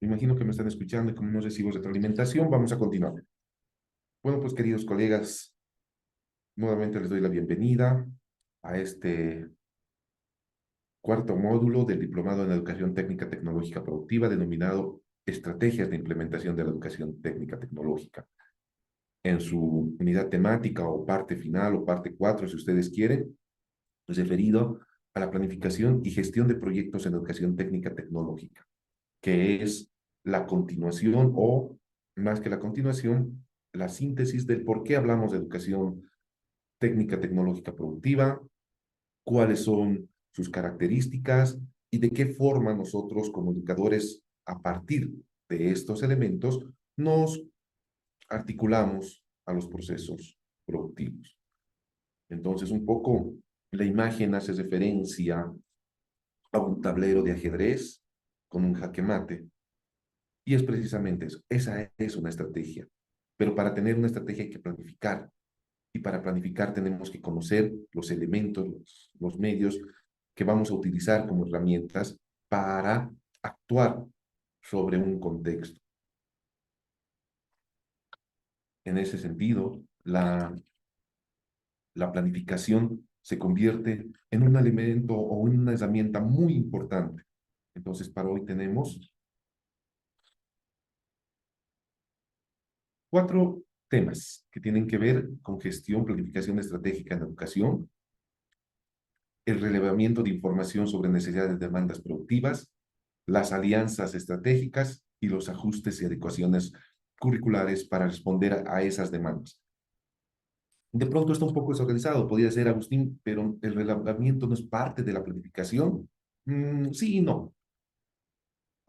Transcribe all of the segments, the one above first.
Me imagino que me están escuchando y como no recibo retroalimentación, vamos a continuar. Bueno, pues queridos colegas, nuevamente les doy la bienvenida a este cuarto módulo del Diplomado en Educación Técnica Tecnológica Productiva, denominado Estrategias de Implementación de la Educación Técnica Tecnológica. En su unidad temática o parte final o parte 4, si ustedes quieren, es referido a la planificación y gestión de proyectos en educación técnica tecnológica, que es la continuación o, más que la continuación, la síntesis del por qué hablamos de educación técnica tecnológica productiva, cuáles son sus características y de qué forma nosotros como educadores, a partir de estos elementos, nos articulamos a los procesos productivos. Entonces, un poco la imagen hace referencia a un tablero de ajedrez con un jaque mate. Y es precisamente eso. Esa es una estrategia. Pero para tener una estrategia hay que planificar. Y para planificar tenemos que conocer los elementos, los medios que vamos a utilizar como herramientas para actuar sobre un contexto. En ese sentido, la planificación se convierte en un elemento o en una herramienta muy importante. Entonces, para hoy tenemos 4 temas que tienen que ver con gestión, planificación estratégica en educación, el relevamiento de información sobre necesidades y demandas productivas, las alianzas estratégicas y los ajustes y adecuaciones curriculares para responder a esas demandas. De pronto está un poco desorganizado, podría ser Agustín, pero el relevamiento no es parte de la planificación. Sí y no.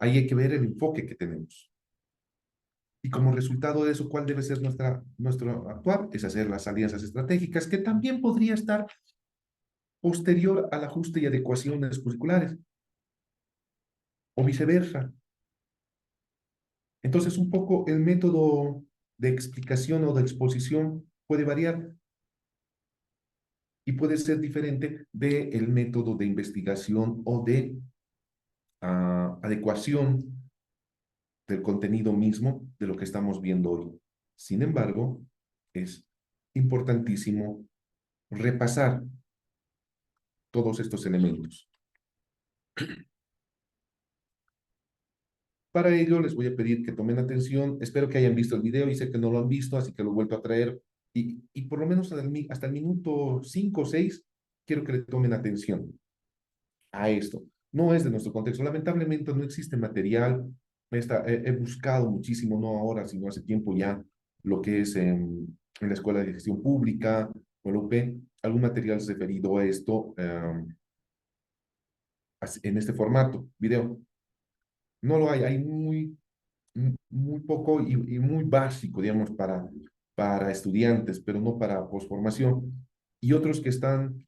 Ahí hay que ver el enfoque que tenemos. Y como resultado de eso, ¿cuál debe ser nuestro actuar? Es hacer las alianzas estratégicas, que también podría estar posterior al ajuste y adecuaciones curriculares, o viceversa. Entonces, un poco el método de explicación o de exposición puede variar y puede ser diferente del método de investigación o de adecuación del contenido mismo de lo que estamos viendo hoy. Sin embargo, es importantísimo repasar todos estos elementos. Para ello, les voy a pedir que tomen atención. Espero que hayan visto el video y sé que no lo han visto, así que lo vuelvo a traer. Y por lo menos hasta el minuto 5 o 6, quiero que le tomen atención a esto. No es de nuestro contexto. Lamentablemente no existe material. He buscado muchísimo, no ahora, sino hace tiempo ya, lo que es en la Escuela de Gestión Pública o la UP, algún material referido a esto en este formato, video. No lo hay muy poco y muy básico, digamos, para estudiantes, pero no para posformación. Y otros que están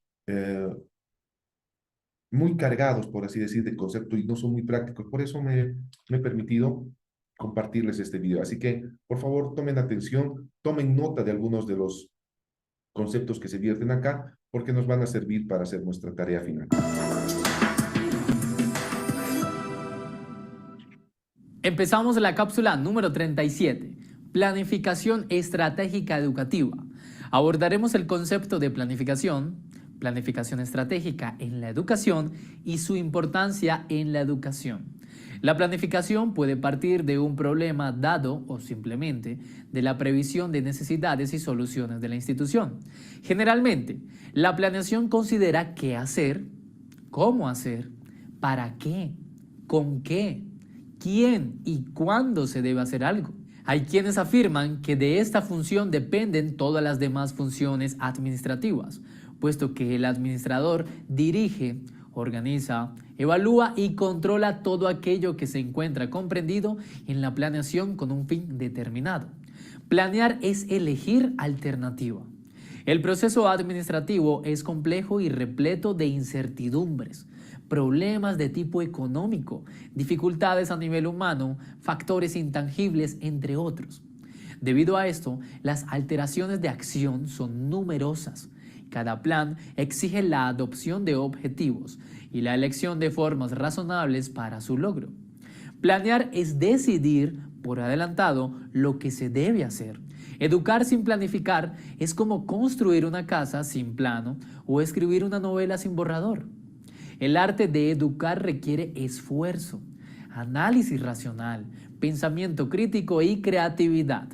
muy cargados, por así decir, de concepto y no son muy prácticos. Por eso me he permitido compartirles este video. Así que, por favor, tomen atención, tomen nota de algunos de los conceptos que se vierten acá, porque nos van a servir para hacer nuestra tarea final. Empezamos la cápsula número 37, planificación estratégica educativa. Abordaremos el concepto de planificación, planificación estratégica en la educación y su importancia en la educación. La planificación puede partir de un problema dado o simplemente de la previsión de necesidades y soluciones de la institución. Generalmente, la planeación considera qué hacer, cómo hacer, para qué, con qué, quién y cuándo se debe hacer algo. Hay quienes afirman que de esta función dependen todas las demás funciones administrativas, puesto que el administrador dirige, organiza, evalúa y controla todo aquello que se encuentra comprendido en la planeación con un fin determinado. Planear es elegir alternativa. El proceso administrativo es complejo y repleto de incertidumbres, problemas de tipo económico, dificultades a nivel humano, factores intangibles, entre otros. Debido a esto, las alteraciones de acción son numerosas. Cada plan exige la adopción de objetivos y la elección de formas razonables para su logro. Planear es decidir por adelantado lo que se debe hacer. Educar sin planificar es como construir una casa sin plano o escribir una novela sin borrador. El arte de educar requiere esfuerzo, análisis racional, pensamiento crítico y creatividad.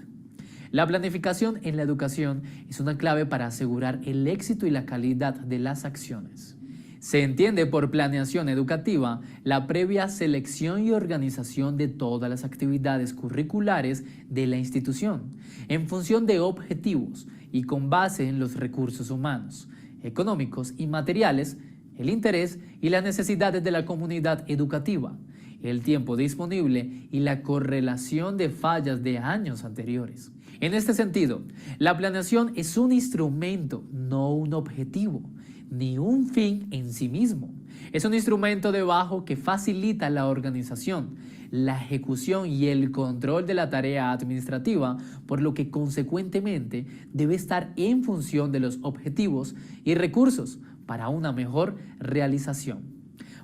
La planificación en la educación es una clave para asegurar el éxito y la calidad de las acciones. Se entiende por planeación educativa la previa selección y organización de todas las actividades curriculares de la institución, en función de objetivos y con base en los recursos humanos, económicos y materiales, el interés y las necesidades de la comunidad educativa, el tiempo disponible y la correlación de fallas de años anteriores. En este sentido, la planeación es un instrumento, no un objetivo, ni un fin en sí mismo. Es un instrumento de trabajo que facilita la organización, la ejecución y el control de la tarea administrativa, por lo que consecuentemente debe estar en función de los objetivos y recursos para una mejor realización.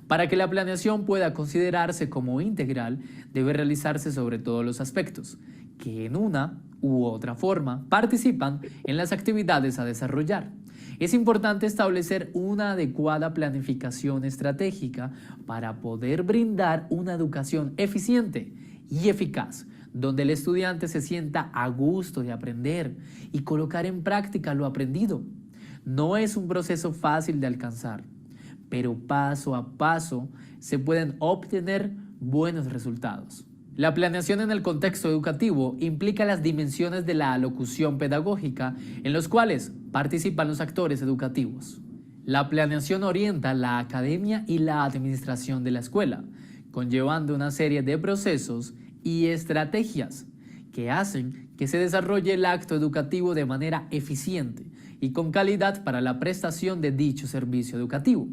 Para que la planeación pueda considerarse como integral, debe realizarse sobre todos los aspectos, que en una u otra forma participan en las actividades a desarrollar. Es importante establecer una adecuada planificación estratégica para poder brindar una educación eficiente y eficaz, donde el estudiante se sienta a gusto de aprender y colocar en práctica lo aprendido. No es un proceso fácil de alcanzar, pero paso a paso se pueden obtener buenos resultados. La planeación en el contexto educativo implica las dimensiones de la alocución pedagógica en los cuales participan los actores educativos. La planeación orienta la academia y la administración de la escuela, conllevando una serie de procesos y estrategias que hacen que se desarrolle el acto educativo de manera eficiente y con calidad para la prestación de dicho servicio educativo.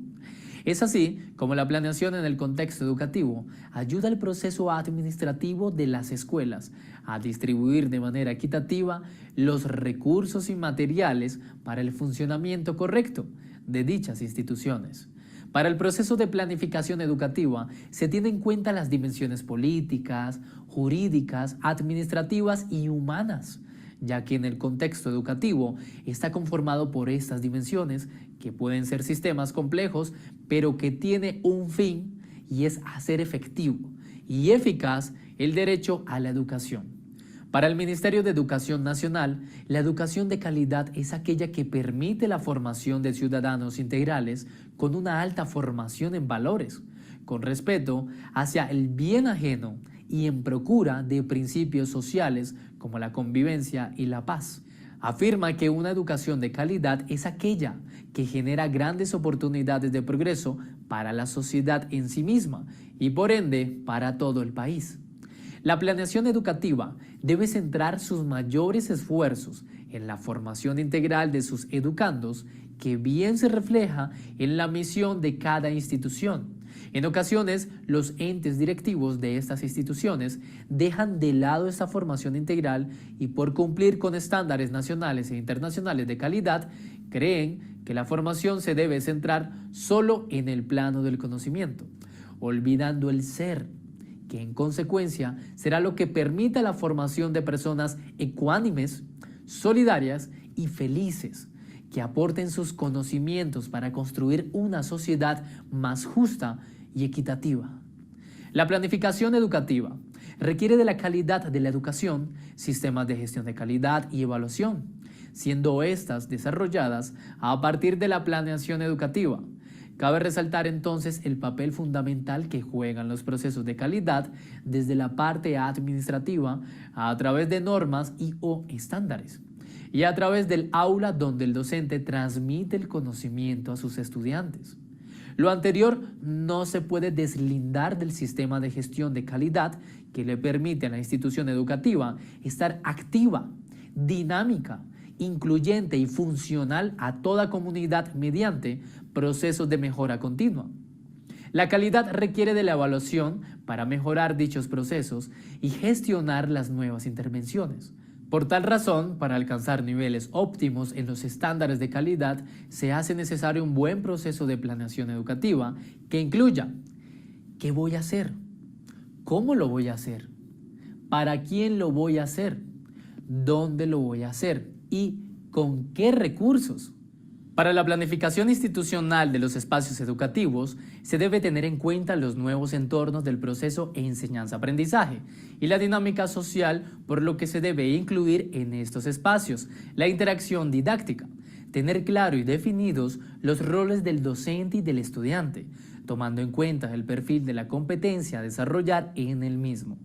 Es así como la planeación en el contexto educativo ayuda al proceso administrativo de las escuelas a distribuir de manera equitativa los recursos y materiales para el funcionamiento correcto de dichas instituciones. Para el proceso de planificación educativa se tienen en cuenta las dimensiones políticas, jurídicas, administrativas y humanas, ya que en el contexto educativo está conformado por estas dimensiones que pueden ser sistemas complejos, pero que tiene un fin y es hacer efectivo y eficaz el derecho a la educación. Para el Ministerio de Educación Nacional, la educación de calidad es aquella que permite la formación de ciudadanos integrales con una alta formación en valores, con respeto hacia el bien ajeno y en procura de principios sociales como la convivencia y la paz. Afirma que una educación de calidad es aquella que genera grandes oportunidades de progreso para la sociedad en sí misma y por ende para todo el país. La planeación educativa debe centrar sus mayores esfuerzos en la formación integral de sus educandos, que bien se refleja en la misión de cada institución. En ocasiones, los entes directivos de estas instituciones dejan de lado esta formación integral y por cumplir con estándares nacionales e internacionales de calidad, creen que la formación se debe centrar solo en el plano del conocimiento, olvidando el ser, que en consecuencia será lo que permita la formación de personas ecuánimes, solidarias y felices, que aporten sus conocimientos para construir una sociedad más justa y equitativa. La planificación educativa requiere de la calidad de la educación, sistemas de gestión de calidad y evaluación, siendo estas desarrolladas a partir de la planeación educativa. Cabe resaltar entonces el papel fundamental que juegan los procesos de calidad desde la parte administrativa a través de normas y/o estándares y a través del aula donde el docente transmite el conocimiento a sus estudiantes. Lo anterior no se puede deslindar del sistema de gestión de calidad que le permite a la institución educativa estar activa, dinámica, incluyente y funcional a toda comunidad mediante procesos de mejora continua. La calidad requiere de la evaluación para mejorar dichos procesos y gestionar las nuevas intervenciones. Por tal razón, para alcanzar niveles óptimos en los estándares de calidad, se hace necesario un buen proceso de planeación educativa que incluya: ¿qué voy a hacer? ¿Cómo lo voy a hacer? ¿Para quién lo voy a hacer? ¿Dónde lo voy a hacer? ¿Y con qué recursos? Para la planificación institucional de los espacios educativos, se debe tener en cuenta los nuevos entornos del proceso enseñanza-aprendizaje y la dinámica social, por lo que se debe incluir en estos espacios la interacción didáctica, tener claro y definidos los roles del docente y del estudiante, tomando en cuenta el perfil de la competencia a desarrollar en el mismo.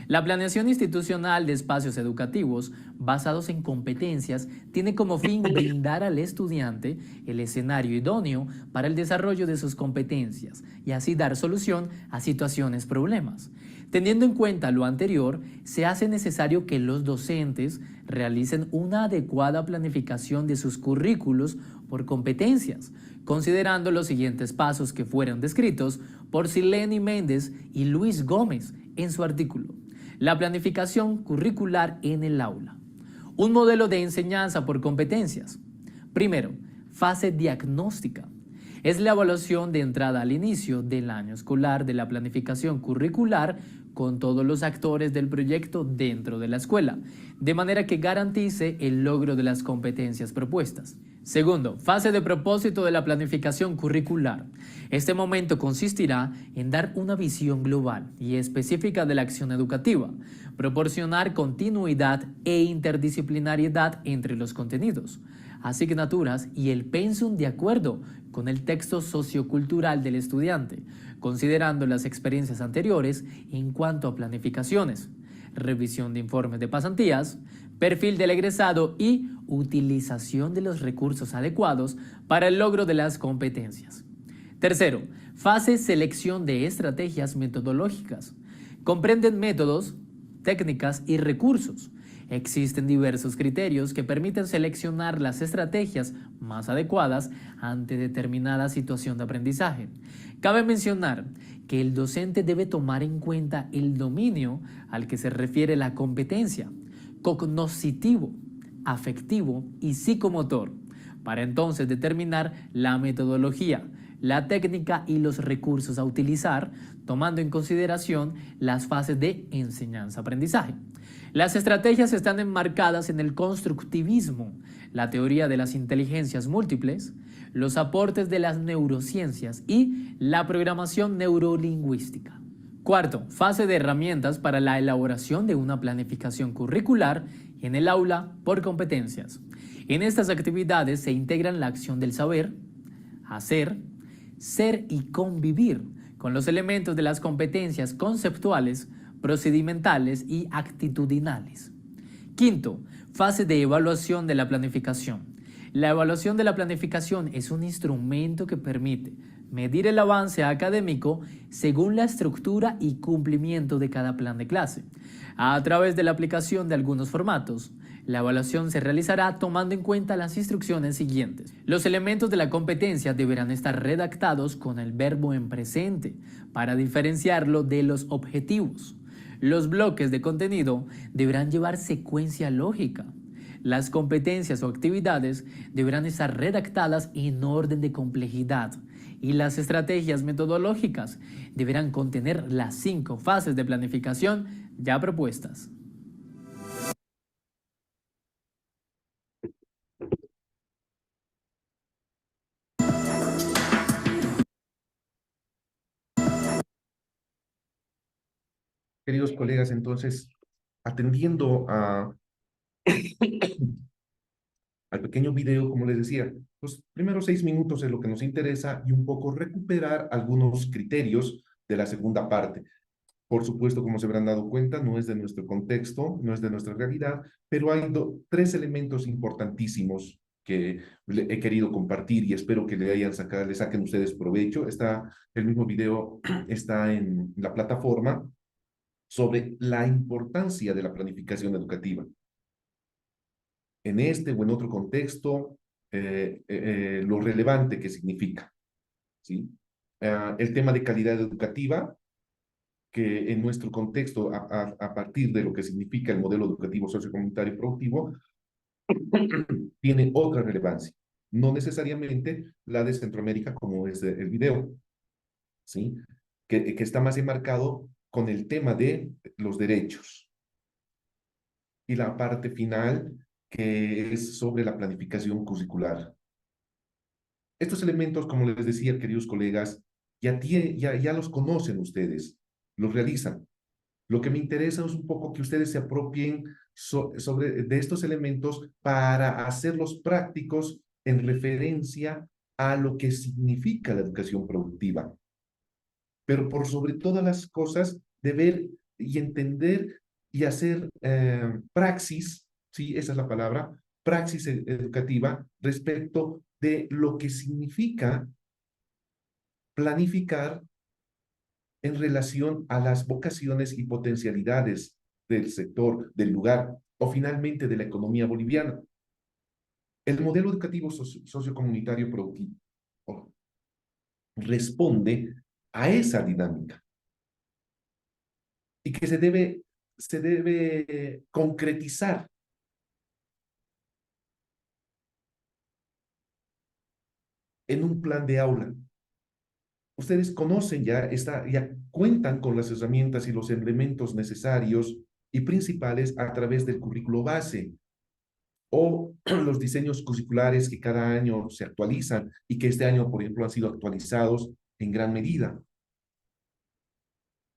La planeación institucional de espacios educativos basados en competencias tiene como fin brindar al estudiante el escenario idóneo para el desarrollo de sus competencias y así dar solución a situaciones problemas. Teniendo en cuenta lo anterior, se hace necesario que los docentes realicen una adecuada planificación de sus currículos por competencias, considerando los siguientes pasos que fueron descritos por Sileni Méndez y Luis Gómez en su artículo. La planificación curricular en el aula. Un modelo de enseñanza por competencias. Primero, fase diagnóstica. Es la evaluación de entrada al inicio del año escolar de la planificación curricular con todos los actores del proyecto dentro de la escuela, de manera que garantice el logro de las competencias propuestas. Segundo, fase de propósito de la planificación curricular. Este momento consistirá en dar una visión global y específica de la acción educativa, proporcionar continuidad e interdisciplinariedad entre los contenidos, asignaturas y el pensum de acuerdo con el texto sociocultural del estudiante, considerando las experiencias anteriores en cuanto a planificaciones, revisión de informes de pasantías, perfil del egresado y utilización de los recursos adecuados para el logro de las competencias. Tercero, fase selección de estrategias metodológicas. Comprenden métodos, técnicas y recursos. Existen diversos criterios que permiten seleccionar las estrategias más adecuadas ante determinada situación de aprendizaje. Cabe mencionar que el docente debe tomar en cuenta el dominio al que se refiere la competencia, cognoscitivo, afectivo y psicomotor, para entonces determinar la metodología, la técnica y los recursos a utilizar, tomando en consideración las fases de enseñanza-aprendizaje. Las estrategias están enmarcadas en el constructivismo, la teoría de las inteligencias múltiples, los aportes de las neurociencias y la programación neurolingüística. Cuarto, fase de herramientas para la elaboración de una planificación curricular en el aula por competencias. En estas actividades se integran la acción del saber, hacer, ser y convivir con los elementos de las competencias conceptuales, procedimentales y actitudinales. Quinto, fase de evaluación de la planificación. La evaluación de la planificación es un instrumento que permite medir el avance académico según la estructura y cumplimiento de cada plan de clase. A través de la aplicación de algunos formatos, la evaluación se realizará tomando en cuenta las instrucciones siguientes. Los elementos de la competencia deberán estar redactados con el verbo en presente para diferenciarlo de los objetivos. Los bloques de contenido deberán llevar secuencia lógica. Las competencias o actividades deberán estar redactadas en orden de complejidad y las estrategias metodológicas deberán contener las 5 fases de planificación ya propuestas. Queridos colegas, entonces, atendiendo al pequeño video, como les decía, los primeros 6 minutos es lo que nos interesa y un poco recuperar algunos criterios de la segunda parte. Por supuesto, como se habrán dado cuenta, no es de nuestro contexto, no es de nuestra realidad, pero hay 3 elementos importantísimos que he querido compartir y espero que le saquen ustedes provecho. El mismo video está en la plataforma sobre la importancia de la planificación educativa. En este o en otro contexto, lo relevante que significa, ¿sí? El tema de calidad educativa, que en nuestro contexto, a partir de lo que significa el modelo educativo sociocomunitario y productivo, tiene otra relevancia, no necesariamente la de Centroamérica como es el video, ¿sí? Que está más enmarcado con el tema de los derechos. Y la parte final, que es sobre la planificación curricular. Estos elementos, como les decía, queridos colegas, ya los conocen ustedes, los realizan. Lo que me interesa es un poco que ustedes se apropien de estos elementos para hacerlos prácticos en referencia a lo que significa la educación productiva. Pero por sobre todas las cosas, de ver y entender y hacer praxis, sí, esa es la palabra, praxis educativa respecto de lo que significa planificar en relación a las vocaciones y potencialidades del sector, del lugar o finalmente de la economía boliviana. El modelo educativo sociocomunitario productivo responde a esa dinámica y que se debe concretizar en un plan de aula. Ustedes conocen ya cuentan con las herramientas y los elementos necesarios y principales a través del currículo base o los diseños curriculares que cada año se actualizan y que este año, por ejemplo, han sido actualizados en gran medida,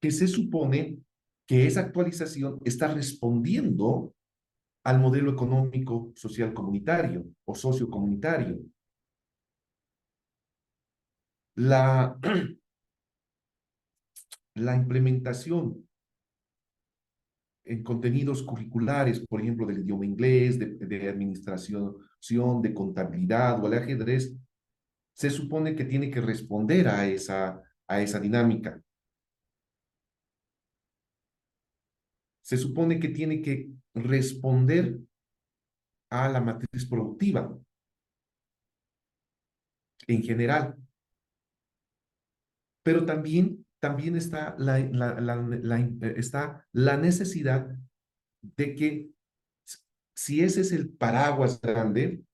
que se supone que esa actualización está respondiendo al modelo económico social comunitario o sociocomunitario. La, la implementación en contenidos curriculares, por ejemplo, del idioma inglés, de administración, de contabilidad o el ajedrez, se supone que tiene que responder a esa dinámica. Se supone que tiene que responder a la matriz productiva en general. Pero también está está la necesidad de que si ese es el paraguas grande,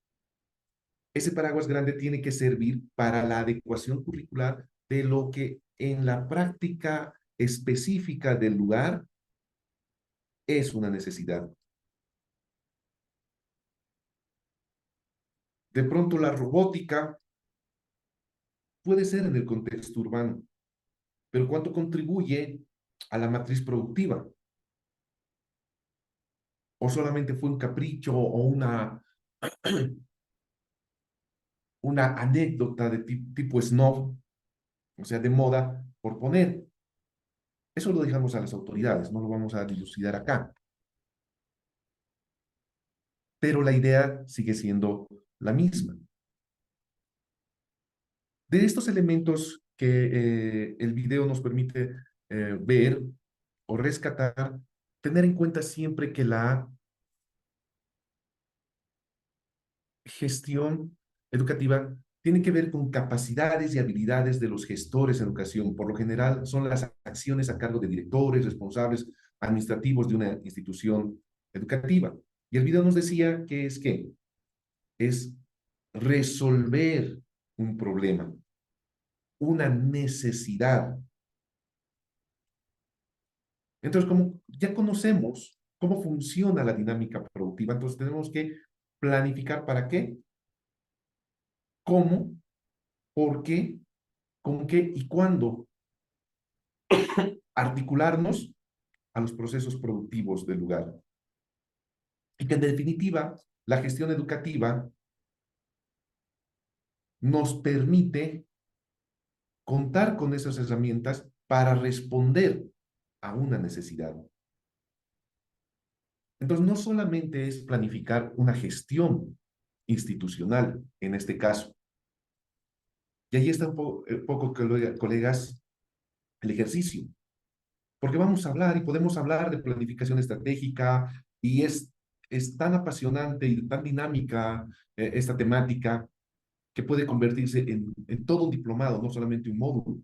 ese paraguas grande tiene que servir para la adecuación curricular de lo que en la práctica específica del lugar es una necesidad. De pronto la robótica puede ser en el contexto urbano, pero ¿cuánto contribuye a la matriz productiva? ¿O solamente fue un capricho o una anécdota de tipo snob, o sea, de moda, por poner? Eso lo dejamos a las autoridades, no lo vamos a dilucidar acá. Pero la idea sigue siendo la misma. De estos elementos que el video nos permite ver o rescatar, tener en cuenta siempre que la gestión educativa tiene que ver con capacidades y habilidades de los gestores en educación. Por lo general, son las acciones a cargo de directores, responsables administrativos de una institución educativa. Y el video nos decía que es resolver un problema, una necesidad. Entonces, como ya conocemos cómo funciona la dinámica productiva, entonces tenemos que planificar para qué, cómo, por qué, con qué y cuándo articularnos a los procesos productivos del lugar. Y que en definitiva, la gestión educativa nos permite contar con esas herramientas para responder a una necesidad. Entonces, no solamente es planificar una gestión institucional, en este caso. Y ahí está poco, colegas, el ejercicio. Porque vamos a hablar y podemos hablar de planificación estratégica y es tan apasionante y tan dinámica esta temática que puede convertirse en todo un diplomado, no solamente un módulo.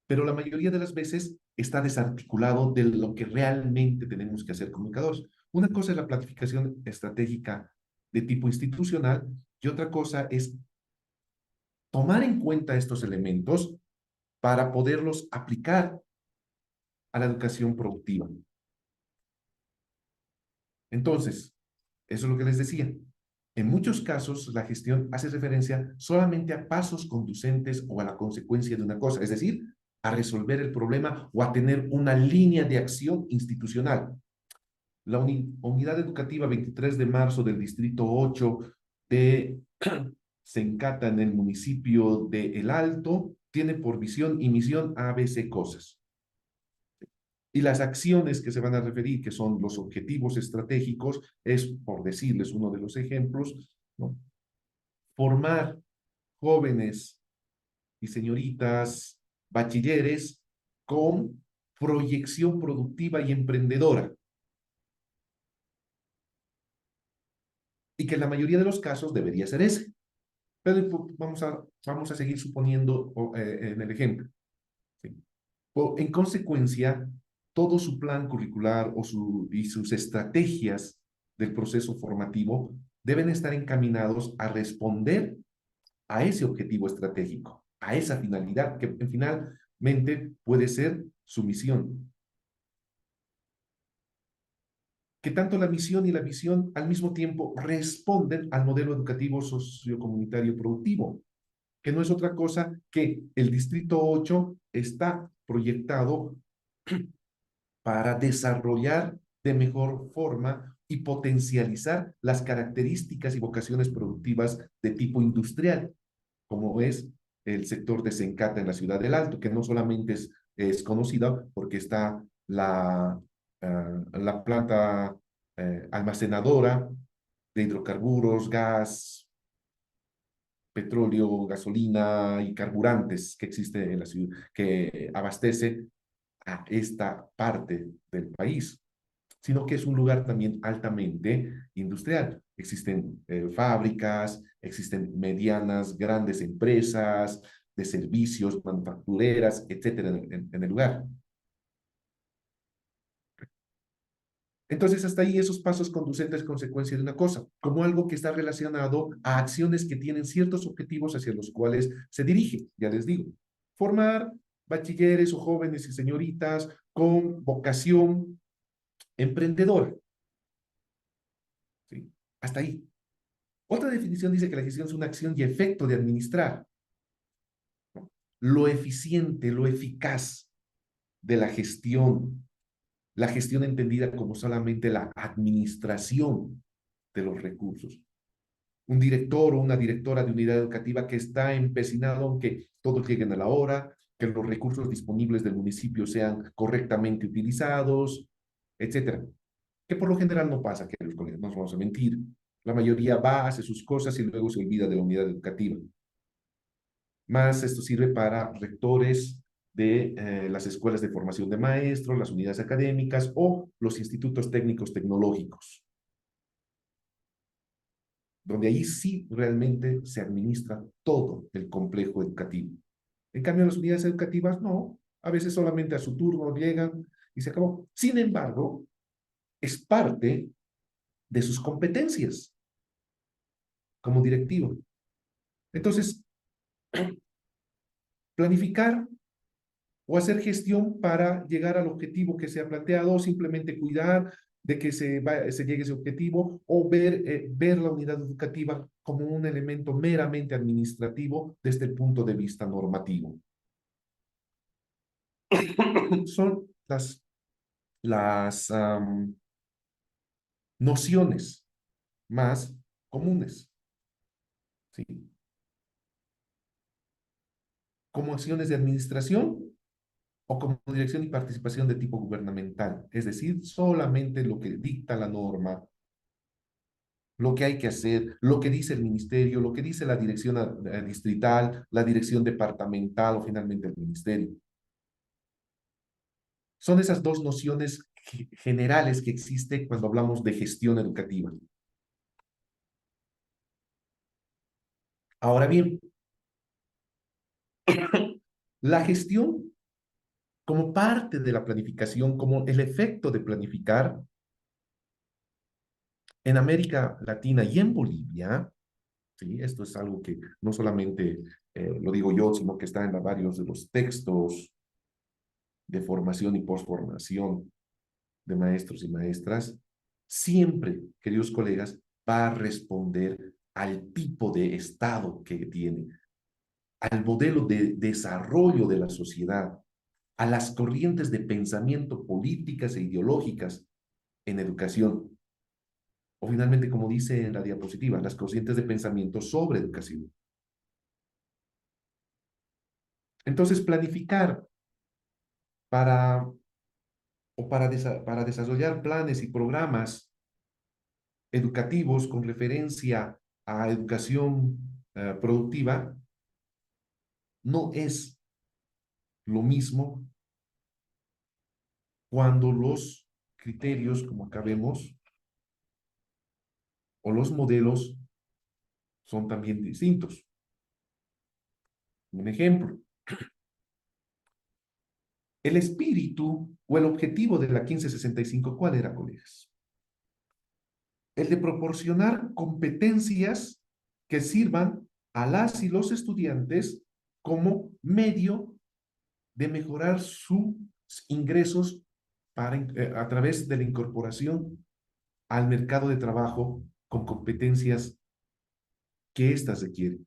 Pero la mayoría de las veces está desarticulado de lo que realmente tenemos que hacer comunicadores. Una cosa es la planificación estratégica de tipo institucional y otra cosa es tomar en cuenta estos elementos para poderlos aplicar a la educación productiva. Entonces, eso es lo que les decía. En muchos casos, la gestión hace referencia solamente a pasos conducentes o a la consecuencia de una cosa, es decir, a resolver el problema o a tener una línea de acción institucional. La unidad educativa 23 de marzo del Distrito 8 de Sencata, en el municipio de El Alto, tiene por visión y misión ABC cosas. Y las acciones que se van a referir, que son los objetivos estratégicos, es, por decirles uno de los ejemplos, ¿no? Formar jóvenes y señoritas bachilleres con proyección productiva y emprendedora. Y que en la mayoría de los casos debería ser ese. Pero vamos a seguir suponiendo en el ejemplo. ¿Sí? En consecuencia, todo su plan curricular y sus estrategias del proceso formativo deben estar encaminados a responder a ese objetivo estratégico, a esa finalidad que finalmente puede ser su misión. Que tanto la misión y la visión al mismo tiempo responden al modelo educativo sociocomunitario productivo, que no es otra cosa que el Distrito 8 está proyectado para desarrollar de mejor forma y potencializar las características y vocaciones productivas de tipo industrial, como es el sector de Sencata en la ciudad del Alto, que no solamente es conocida porque está la planta almacenadora de hidrocarburos, gas, petróleo, gasolina y carburantes que existe en la ciudad, que abastece a esta parte del país, sino que es un lugar también altamente industrial. Existen fábricas, existen medianas, grandes empresas de servicios, manufactureras, etcétera, en el lugar. Entonces, hasta ahí esos pasos conducentes es consecuencia de una cosa, como algo que está relacionado a acciones que tienen ciertos objetivos hacia los cuales se dirige, ya les digo. Formar bachilleres o jóvenes y señoritas con vocación emprendedora. ¿Sí? Hasta ahí. Otra definición dice que la gestión es una acción y efecto de administrar, ¿no? Lo eficiente, lo eficaz de la gestión entendida como solamente la administración de los recursos. Un director o una directora de unidad educativa que está empecinado en que todos lleguen a la hora, que los recursos disponibles del municipio sean correctamente utilizados, etcétera. Que por lo general no pasa, que los colegios, no nos vamos a mentir. La mayoría va, hace sus cosas y luego se olvida de la unidad educativa. Más esto sirve para rectores de las escuelas de formación de maestros, las unidades académicas o los institutos técnicos tecnológicos, donde ahí sí realmente se administra todo el complejo educativo. En cambio, en las unidades educativas no, a veces solamente a su turno llegan y se acabó. Sin embargo, es parte de sus competencias como directivo. Entonces, planificar o hacer gestión para llegar al objetivo que se ha planteado, o simplemente cuidar de que se llegue a ese objetivo, o ver la unidad educativa como un elemento meramente administrativo desde el punto de vista normativo. Son las nociones más comunes, ¿sí? Como acciones de administración o como dirección y participación de tipo gubernamental, es decir, solamente lo que dicta la norma, lo que hay que hacer, lo que dice el ministerio, lo que dice la dirección distrital, la dirección departamental o finalmente el ministerio. Son esas dos nociones generales que existen cuando hablamos de gestión educativa. Ahora bien, la gestión como parte de la planificación, como el efecto de planificar en América Latina y en Bolivia, ¿sí? Esto es algo que no solamente lo digo yo, sino que está en varios de los textos de formación y posformación de maestros y maestras. Siempre, queridos colegas, va a responder al tipo de Estado que tiene, al modelo de desarrollo de la sociedad, a las corrientes de pensamiento políticas e ideológicas en educación. O finalmente, como dice en la diapositiva, las corrientes de pensamiento sobre educación. Entonces, planificar para, para desarrollar planes y programas educativos con referencia a educación productiva no es lo mismo cuando los criterios, como acá vemos, o los modelos son también distintos. Un ejemplo, el espíritu o el objetivo de la 1565, ¿cuál era, colegas? El de proporcionar competencias que sirvan a las y los estudiantes como medio de mejorar sus ingresos a través de la incorporación al mercado de trabajo con competencias que éstas requieren.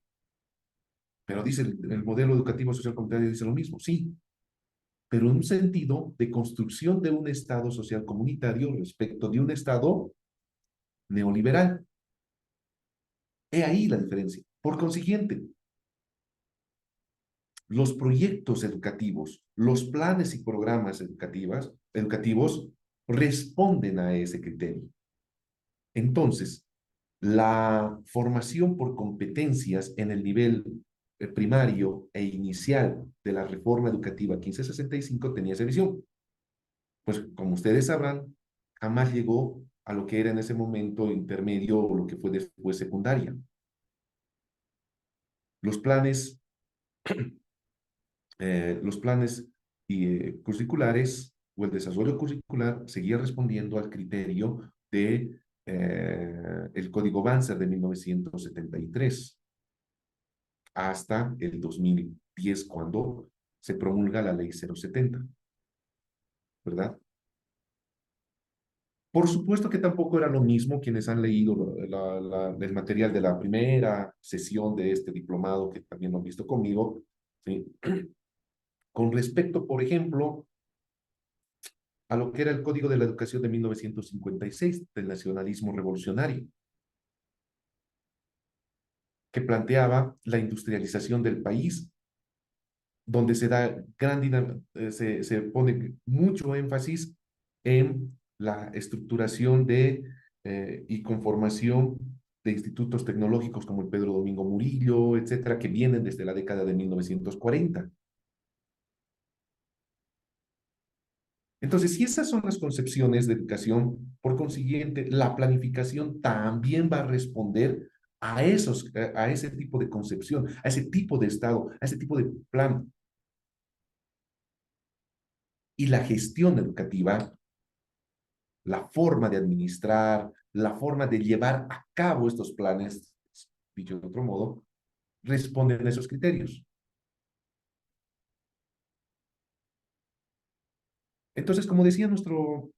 Pero dice el modelo educativo social comunitario dice lo mismo, sí, pero en un sentido de construcción de un Estado social comunitario respecto de un Estado neoliberal. He ahí la diferencia. Por consiguiente, los proyectos educativos, los planes y programas educativos responden a ese criterio. Entonces, la formación por competencias en el nivel primario e inicial de la reforma educativa 1565 tenía esa visión. Pues como ustedes sabrán, jamás llegó a lo que era en ese momento intermedio o lo que fue después secundaria. Los planes, los planes curriculares o el desarrollo curricular seguía respondiendo al criterio de el Código Banzer de 1973 hasta el 2010 cuando se promulga la Ley 070, ¿verdad? Por supuesto que tampoco era lo mismo quienes han leído el material de la primera sesión de este diplomado, que también lo han visto conmigo, ¿sí? Con respecto, por ejemplo, a lo que era el Código de la Educación de 1956 del nacionalismo revolucionario, que planteaba la industrialización del país, donde se da se pone mucho énfasis en la estructuración y conformación de institutos tecnológicos como el Pedro Domingo Murillo, etcétera, que vienen desde la década de 1940. Entonces, si esas son las concepciones de educación, por consiguiente, la planificación también va a responder a ese tipo de concepción, a ese tipo de estado, a ese tipo de plan. Y la gestión educativa, la forma de administrar, la forma de llevar a cabo estos planes, dicho de otro modo, responden a esos criterios. Entonces, como decía nuestro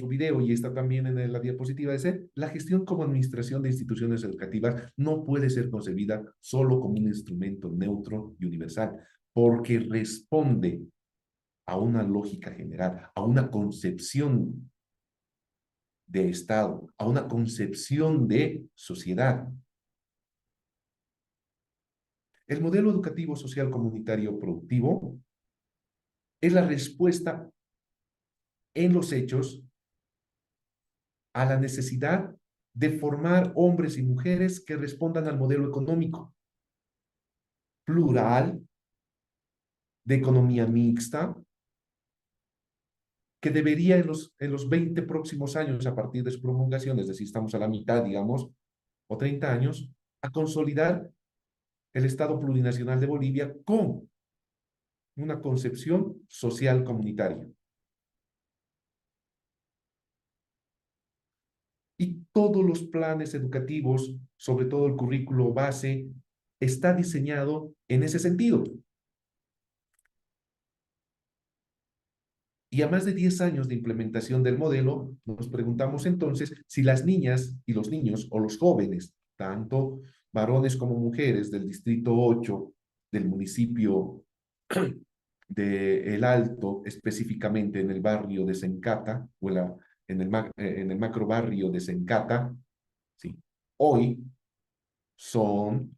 video y está también en la diapositiva, la gestión como administración de instituciones educativas no puede ser concebida solo como un instrumento neutro y universal, porque responde a una lógica general, a una concepción de Estado, a una concepción de sociedad. El modelo educativo social comunitario productivo es la respuesta en los hechos a la necesidad de formar hombres y mujeres que respondan al modelo económico plural, de economía mixta, que debería en los 20 próximos años, a partir de su promulgación, es decir, estamos a la mitad, digamos, o 30 años, a consolidar el Estado plurinacional de Bolivia con una concepción social comunitaria. Y todos los planes educativos, sobre todo el currículo base, está diseñado en ese sentido. Y a más de 10 años de implementación del modelo, nos preguntamos entonces si las niñas y los niños o los jóvenes, tanto varones como mujeres del Distrito 8 del municipio de El Alto, específicamente en el barrio de Sencata, o en el macro barrio de Sencata, ¿sí? Hoy son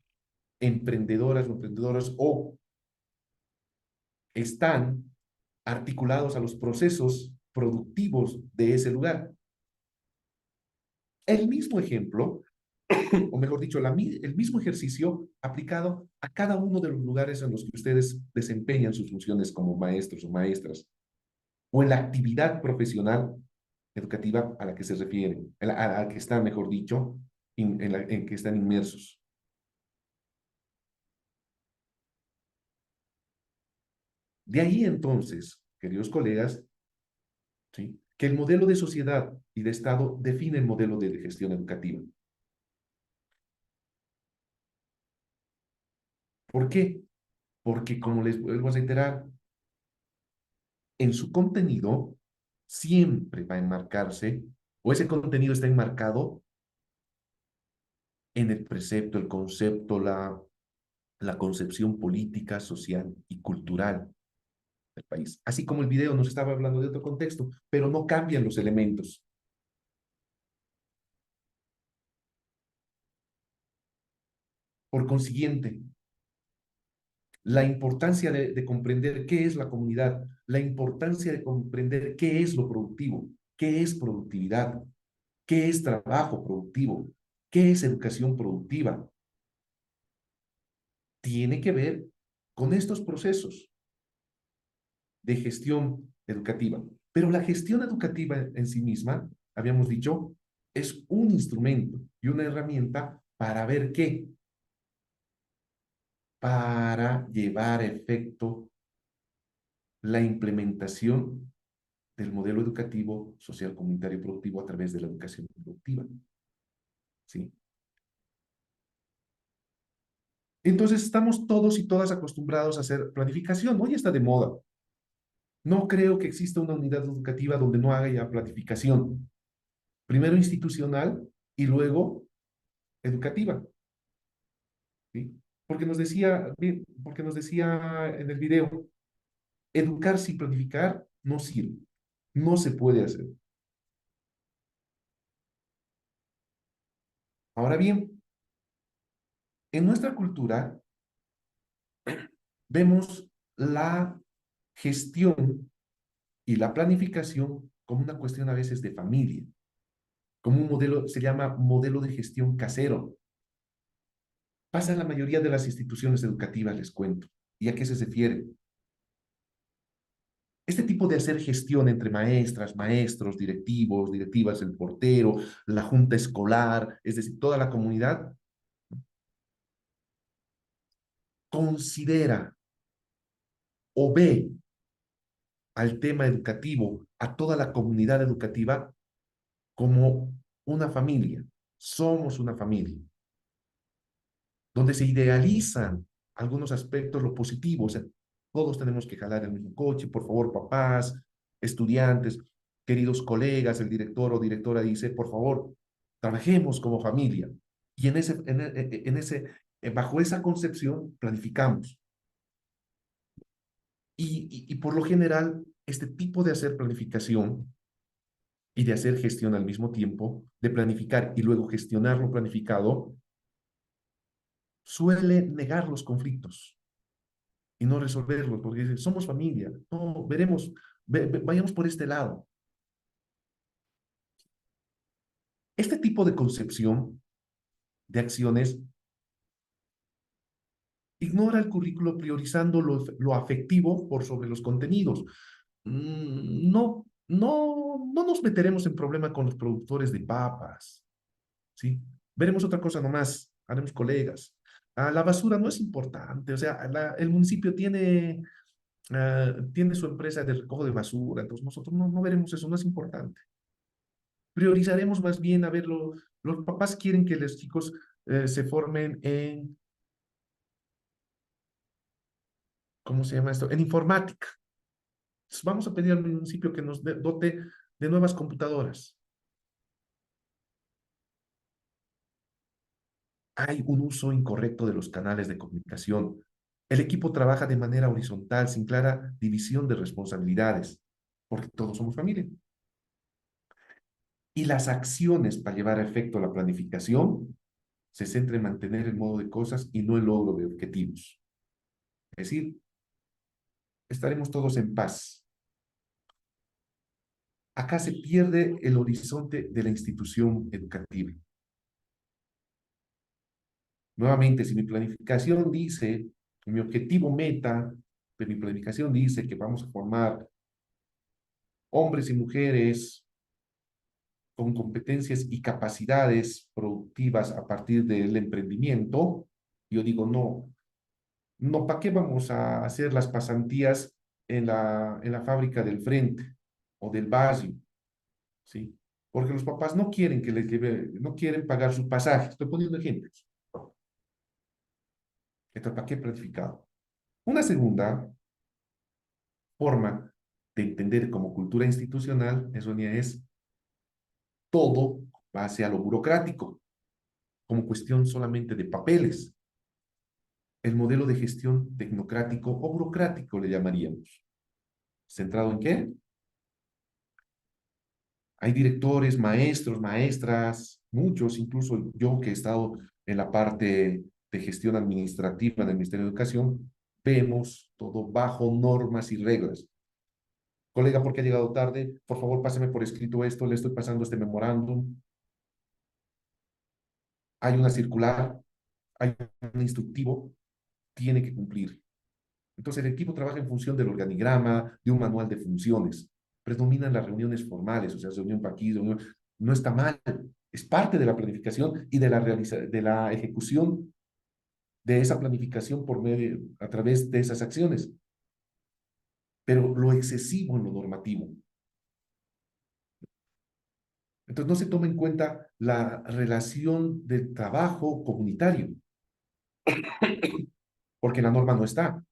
emprendedoras o emprendedoras o están articulados a los procesos productivos de ese lugar. El mismo ejemplo, o mejor dicho, el mismo ejercicio aplicado a cada uno de los lugares en los que ustedes desempeñan sus funciones como maestros o maestras, o en la actividad profesional educativa a la que se refieren, a la que están, mejor dicho, en que están inmersos. De ahí entonces, queridos colegas, ¿sí?, que el modelo de sociedad y de Estado define el modelo de gestión educativa. ¿Por qué? Porque, como les vuelvo a reiterar, en su contenido siempre va a enmarcarse, o ese contenido está enmarcado en el precepto, el concepto, la concepción política, social y cultural del país. Así como el video nos estaba hablando de otro contexto, pero no cambian los elementos. Por consiguiente, la importancia de comprender qué es la comunidad, la importancia de comprender qué es lo productivo, qué es productividad, qué es trabajo productivo, qué es educación productiva, tiene que ver con estos procesos de gestión educativa. Pero la gestión educativa en sí misma, habíamos dicho, es un instrumento y una herramienta para ver qué, para llevar a efecto la implementación del modelo educativo social comunitario productivo a través de la educación productiva. ¿Sí? Entonces estamos todos y todas acostumbrados a hacer planificación. Hoy está de moda. No creo que exista una unidad educativa donde no haya planificación. Primero institucional y luego educativa. ¿Sí? Porque nos decía en el video, educar sin planificar no sirve. No se puede hacer. Ahora bien, en nuestra cultura vemos la gestión y la planificación como una cuestión a veces de familia, como un modelo, se llama modelo de gestión casero. Pasa en la mayoría de las instituciones educativas, les cuento. ¿Y a qué se refiere? Este tipo de hacer gestión entre maestras, maestros, directivos, directivas, el portero, la junta escolar, es decir, toda la comunidad, considera o ve al tema educativo, a toda la comunidad educativa, como una familia. Somos una familia, donde se idealizan algunos aspectos, lo positivo. O sea, todos tenemos que jalar el mismo coche, por favor, papás, estudiantes, queridos colegas, el director o directora dice, por favor, trabajemos como familia. Y bajo esa concepción, planificamos. Y por lo general, este tipo de hacer planificación y de hacer gestión al mismo tiempo, de planificar y luego gestionar lo planificado, suele negar los conflictos y no resolverlos, porque dicen, somos familia, no, veremos, vayamos por este lado. Este tipo de concepción de acciones ignora el currículo priorizando lo afectivo por sobre los contenidos. No nos meteremos en problema con los productores de papas, ¿sí? Veremos otra cosa nomás, haremos colegas. La basura no es importante, o sea, el municipio tiene su empresa de recojo de basura, entonces nosotros no veremos eso, no es importante. Priorizaremos más bien, a ver, los papás quieren que los chicos se formen en, ¿cómo se llama esto? En informática. Entonces, vamos a pedir al municipio que nos dote de nuevas computadoras. Hay un uso incorrecto de los canales de comunicación. El equipo trabaja de manera horizontal, sin clara división de responsabilidades, porque todos somos familia. Y las acciones para llevar a efecto la planificación se centran en mantener el modo de cosas y no el logro de objetivos. Es decir, estaremos todos en paz. Acá se pierde el horizonte de la institución educativa. Nuevamente, si mi planificación dice, mi objetivo meta de mi planificación dice que vamos a formar hombres y mujeres con competencias y capacidades productivas a partir del emprendimiento, yo digo, no, no, ¿para qué vamos a hacer las pasantías en la fábrica del frente o del barrio? ¿Sí? Porque los papás no quieren que les lleve, no quieren pagar su pasaje. Estoy poniendo ejemplos. Entonces, ¿para qué planificado? Una segunda forma de entender como cultura institucional, eso ni es todo hacia lo burocrático, como cuestión solamente de papeles. El modelo de gestión tecnocrático o burocrático le llamaríamos. ¿Centrado en qué? Hay directores, maestros, maestras, muchos, incluso yo que he estado en la parte de gestión administrativa del Ministerio de Educación, vemos todo bajo normas y reglas. Colega, ¿por qué ha llegado tarde? Por favor, páseme por escrito esto, le estoy pasando este memorándum. Hay una circular, hay un instructivo, tiene que cumplir. Entonces, el equipo trabaja en función del organigrama, de un manual de funciones. Predominan las reuniones formales, o sea, reunión para aquí, reunión. No está mal, es parte de la planificación y de de la ejecución de esa planificación por medio, a través de esas acciones. Pero lo excesivo en lo normativo. Entonces, no se toma en cuenta la relación del trabajo comunitario, porque la norma no está.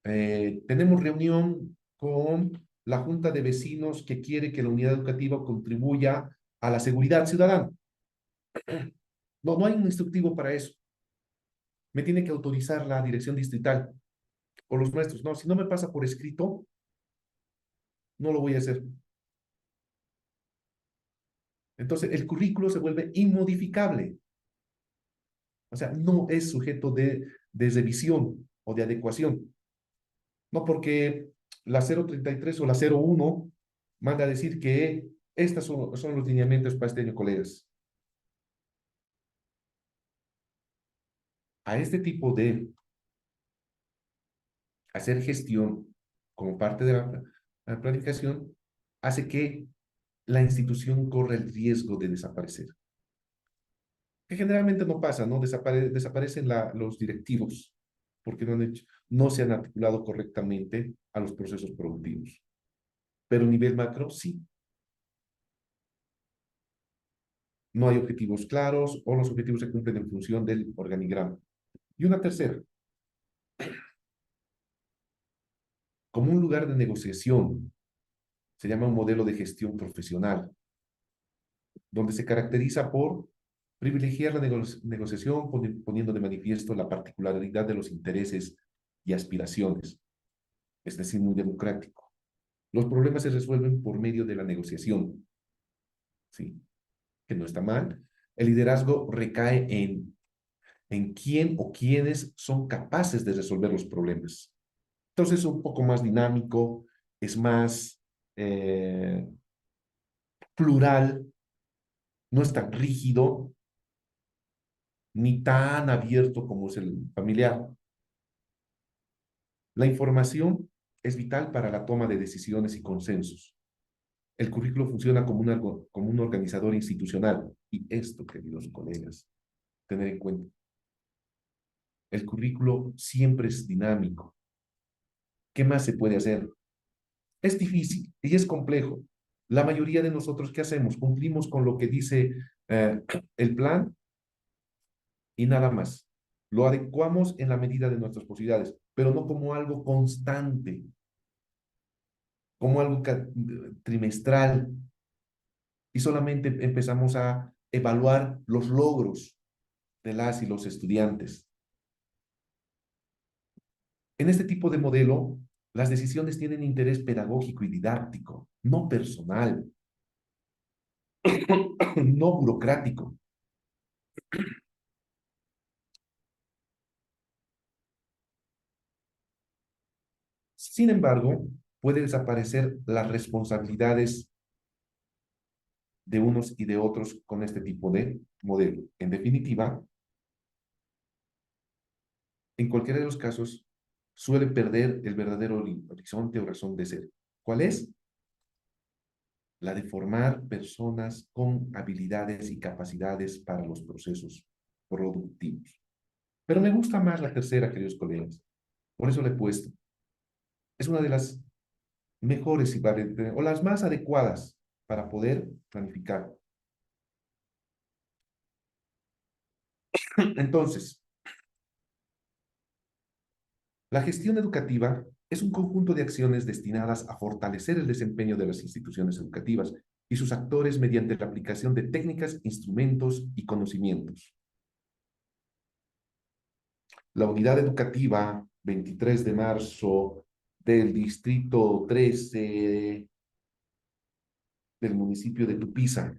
Tenemos reunión con la Junta de Vecinos que quiere que la unidad educativa contribuya a la seguridad ciudadana. No, no hay un instructivo para eso. Me tiene que autorizar la dirección distrital o los nuestros. No, si no me pasa por escrito, no lo voy a hacer. Entonces, el currículo se vuelve inmodificable. O sea, no es sujeto de revisión o de adecuación. No porque la 033 o la 01 manda a decir que estos son los lineamientos para este año, colegas. A este tipo de hacer gestión como parte de la planificación hace que la institución corra el riesgo de desaparecer. Que generalmente no pasa, ¿no? Desaparecen los directivos porque no se han articulado correctamente a los procesos productivos. Pero a nivel macro, sí. No hay objetivos claros o los objetivos se cumplen en función del organigrama. Y una tercera, como un lugar de negociación, se llama un modelo de gestión profesional, donde se caracteriza por privilegiar la negociación, poniendo de manifiesto la particularidad de los intereses y aspiraciones, es decir, muy democrático. Los problemas se resuelven por medio de la negociación, ¿sí? Que no está mal. El liderazgo recae en quién o quiénes son capaces de resolver los problemas. Entonces es un poco más dinámico, es más plural, no es tan rígido, ni tan abierto como es el familiar. La información es vital para la toma de decisiones y consensos. El currículo funciona como un organizador institucional. Y esto, queridos colegas, tener en cuenta. El currículo siempre es dinámico. ¿Qué más se puede hacer? Es difícil y es complejo, La mayoría de nosotros, ¿qué hacemos? Cumplimos con lo que dice eh, el plan y nada más. Lo adecuamos en la medida de nuestras posibilidades, pero no como algo constante, como algo trimestral, y solamente empezamos a evaluar los logros de las y los estudiantes. En este tipo de modelo, las decisiones tienen interés pedagógico y didáctico, no personal, no burocrático. Sin embargo, puede desaparecer las responsabilidades de unos y de otros con este tipo de modelo. En definitiva, en cualquiera de los casos, suele perder el verdadero horizonte o razón de ser. ¿Cuál es? La de formar personas con habilidades y capacidades para los procesos productivos. Pero me gusta más la tercera, queridos colegas. Por eso le he puesto. Es una de las mejores y o las más adecuadas para poder planificar. Entonces, la gestión educativa es un conjunto de acciones destinadas a fortalecer el desempeño de las instituciones educativas y sus actores mediante la aplicación de técnicas, instrumentos y conocimientos. La unidad educativa 23 de marzo del distrito 13 del municipio de Tupiza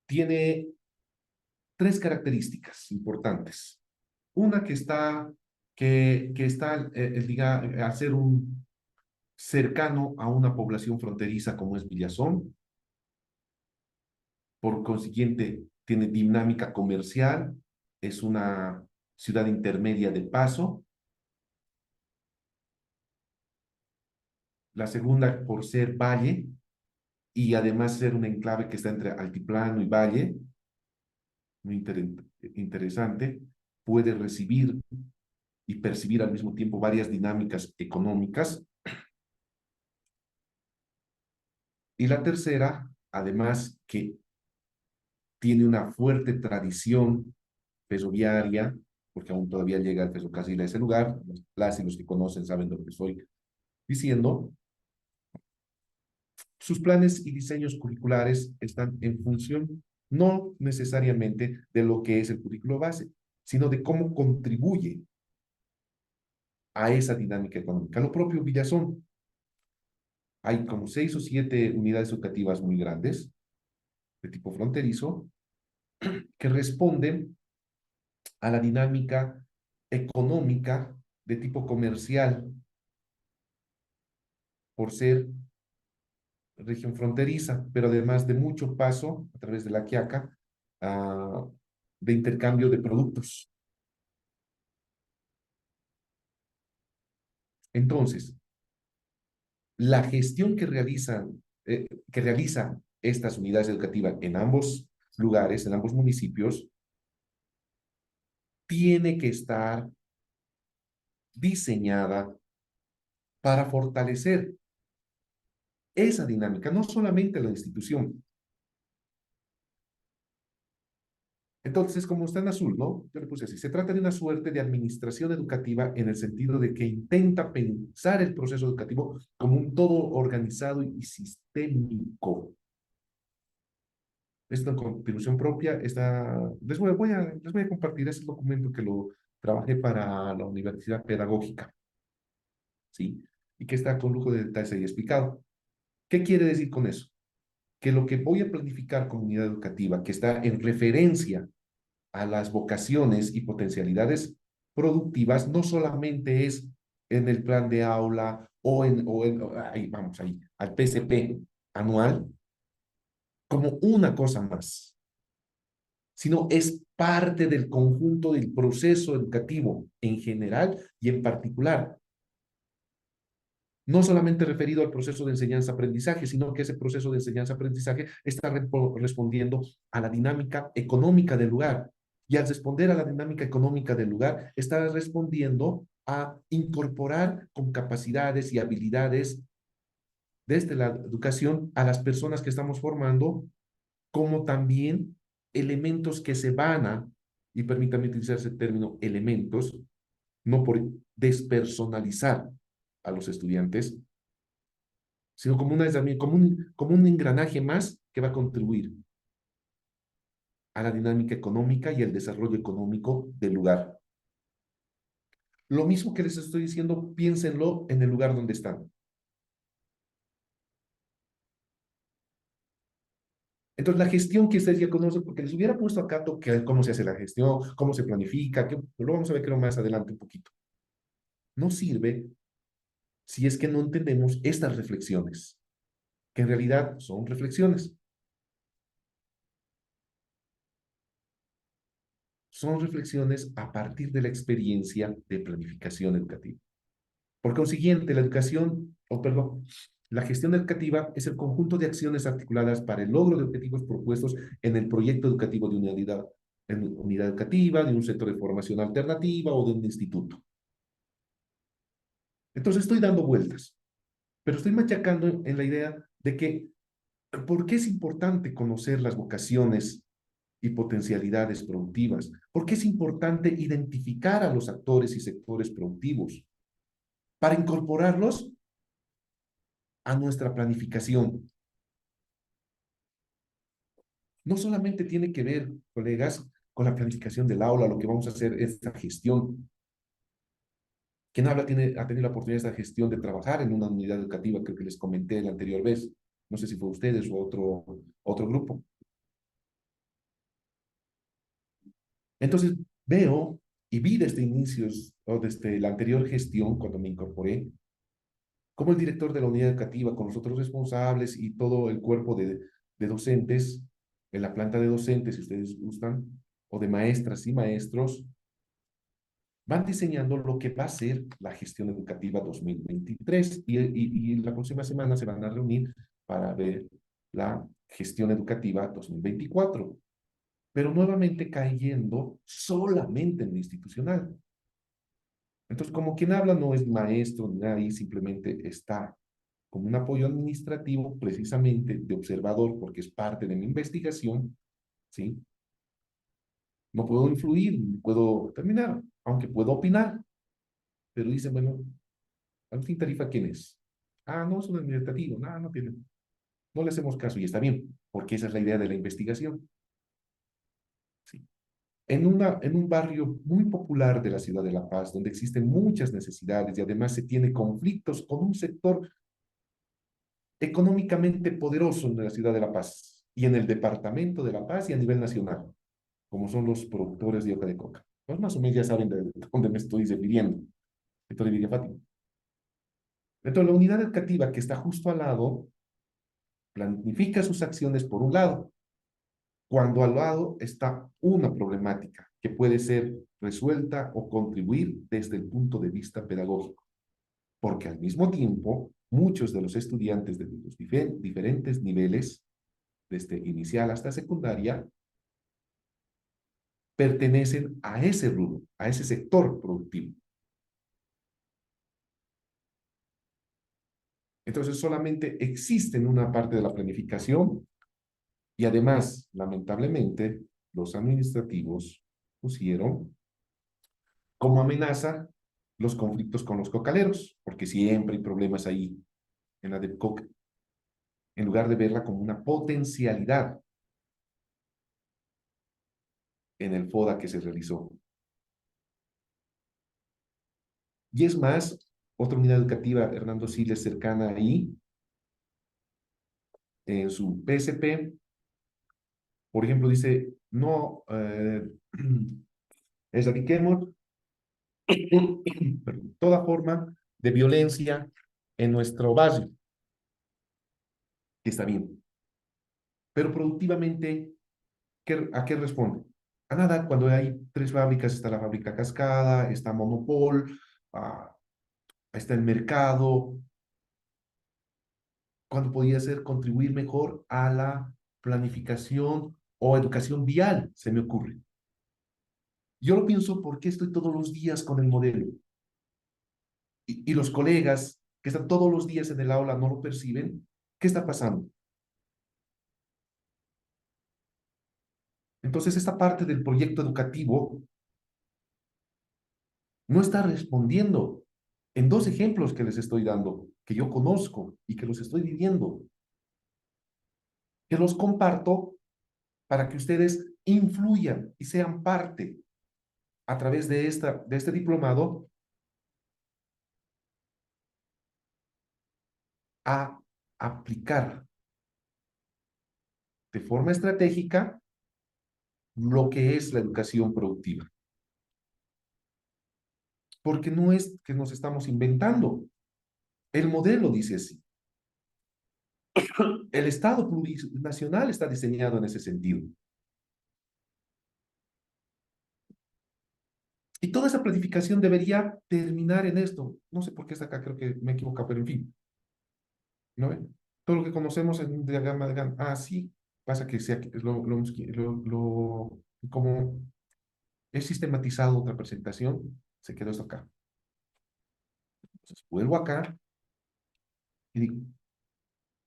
tiene tres características importantes. Una que está al ser un cercano a una población fronteriza como es Villazón, por consiguiente tiene dinámica comercial, es una ciudad intermedia de paso. La segunda por ser valle y además ser un enclave que está entre altiplano y valle, muy interesante, puede recibir y percibir al mismo tiempo varias dinámicas económicas. Y la tercera, además, que tiene una fuerte tradición ferroviaria, porque aún todavía llega el ferrocarril a ese lugar, las y los que conocen saben de lo que estoy diciendo. Sus planes y diseños curriculares están en función no necesariamente de lo que es el currículo base, sino de cómo contribuye a esa dinámica económica. Lo propio Villazón, hay como 6 o 7 unidades educativas muy grandes, de tipo fronterizo, que responden a la dinámica económica de tipo comercial, por ser región fronteriza, pero además de mucho paso a través de la Quiaca, de intercambio de productos. Entonces, la gestión que realizan estas unidades educativas en ambos lugares, en ambos municipios, tiene que estar diseñada para fortalecer esa dinámica, no solamente la institución. Entonces, como está en azul, ¿no? Yo le puse así. Se trata de una suerte de administración educativa en el sentido de que intenta pensar el proceso educativo como un todo organizado y sistémico. Esta contribución propia está... Les voy a compartir ese documento que lo trabajé para la Universidad Pedagógica, ¿sí? Y que está con lujo de detalles ahí explicado. ¿Qué quiere decir con eso? Que lo que voy a planificar como unidad educativa, que está en referencia a las vocaciones y potencialidades productivas, no solamente es en el plan de aula ahí, vamos ahí, al PCP anual, como una cosa más, sino es parte del conjunto del proceso educativo en general y en particular. No solamente referido al proceso de enseñanza-aprendizaje, sino que ese proceso de enseñanza-aprendizaje está respondiendo a la dinámica económica del lugar. Y al responder a la dinámica económica del lugar, está respondiendo a incorporar con capacidades y habilidades desde la educación a las personas que estamos formando, como también elementos que se van a, y permítame utilizar ese término, elementos, no por despersonalizar a los estudiantes, sino como, como un engranaje más que va a contribuir a la dinámica económica y el desarrollo económico del lugar. Lo mismo que les estoy diciendo, piénsenlo en el lugar donde están. Entonces, la gestión que ustedes ya conocen, porque les hubiera puesto acá cómo se hace la gestión, cómo se planifica, lo vamos a ver creo más adelante un poquito. No sirve si es que no entendemos estas reflexiones, que en realidad son reflexiones. Son reflexiones a partir de la experiencia de planificación educativa. Por consiguiente, la educación, perdón, la gestión educativa es el conjunto de acciones articuladas para el logro de objetivos propuestos en el proyecto educativo de una unidad, en unidad educativa, de un centro de formación alternativa o de un instituto. Entonces estoy dando vueltas, pero estoy machacando en la idea de que, ¿por qué es importante conocer las vocaciones y potencialidades productivas? ¿Por qué es importante identificar a los actores y sectores productivos para incorporarlos a nuestra planificación? No solamente tiene que ver, colegas, con la planificación del aula, lo que vamos a hacer es esta gestión. Quien habla ha tenido la oportunidad de esta gestión de trabajar en una unidad educativa, creo que les comenté la anterior vez. No sé si fue ustedes o otro grupo. Entonces, veo y vi desde inicios o desde la anterior gestión, cuando me incorporé, como el director de la unidad educativa, con los otros responsables y todo el cuerpo de docentes, en la planta de docentes, si ustedes gustan, o de maestras y maestros, van diseñando lo que va a ser la gestión educativa 2023 y la próxima semana se van a reunir para ver la gestión educativa 2024, pero nuevamente cayendo solamente en lo institucional. Entonces, como quien habla no es maestro ni nadie, simplemente está como un apoyo administrativo, precisamente de observador, porque es parte de mi investigación, ¿sí? No puedo influir, no puedo terminar, aunque puedo opinar, pero dicen, bueno, ¿al fin tarifa quién es? Ah, no, es un administrativo, no, no tiene, no le hacemos caso y está bien, porque esa es la idea de la investigación, ¿sí? En un barrio muy popular de la ciudad de La Paz, donde existen muchas necesidades y además se tiene conflictos con un sector económicamente poderoso en la ciudad de La Paz y en el departamento de La Paz y a nivel nacional, como son los productores de hoja de coca. Pues más o menos ya saben de dónde me estoy refiriendo. Estoy de Fátima. Entonces, la unidad educativa que está justo al lado planifica sus acciones por un lado, cuando al lado está una problemática que puede ser resuelta o contribuir desde el punto de vista pedagógico, porque al mismo tiempo muchos de los estudiantes de los diferentes niveles, desde inicial hasta secundaria, pertenecen a ese rubro, a ese sector productivo. Entonces solamente existe en una parte de la planificación y además, lamentablemente, los administrativos pusieron como amenaza los conflictos con los cocaleros, porque siempre hay problemas ahí en la DEPCOC, en lugar de verla como una potencialidad en el FODA que se realizó. Y es más, otra unidad educativa, Hernando Siles, cercana ahí, en su PSP, por ejemplo, dice, no erradiquemos toda forma de violencia en nuestro barrio, que está bien. Pero productivamente, ¿a qué responde? A nada, cuando hay tres fábricas, está la fábrica Cascada, está Monopol, está el mercado, cuando podía ser contribuir mejor a la planificación o educación vial, se me ocurre. Yo lo pienso porque estoy todos los días con el modelo. y los colegas que están todos los días en el aula no lo perciben, ¿qué está pasando? Entonces, esta parte del proyecto educativo no está respondiendo en dos ejemplos que les estoy dando, que yo conozco y que los estoy viviendo, que los comparto para que ustedes influyan y sean parte a través de este diplomado a aplicar de forma estratégica lo que es la educación productiva. Porque no es que nos estamos inventando. El modelo dice así. El Estado plurinacional está diseñado en ese sentido. Y toda esa planificación debería terminar en esto. No sé por qué está acá, creo que me equivoco, pero en fin. ¿No ven? Todo lo que conocemos en un diagrama de Gantt. Ah, sí. Pasa que como he sistematizado otra presentación, se quedó esto acá. Entonces, vuelvo acá y digo,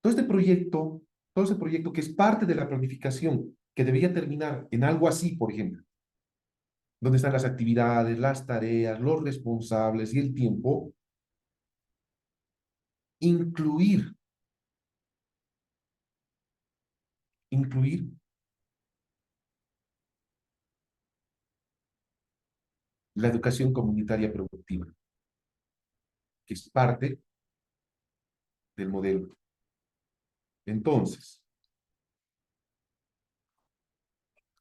todo este proyecto que es parte de la planificación, que debería terminar en algo así, por ejemplo, donde están las actividades, las tareas, los responsables y el tiempo, incluir, incluir la educación comunitaria productiva, que es parte del modelo. Entonces,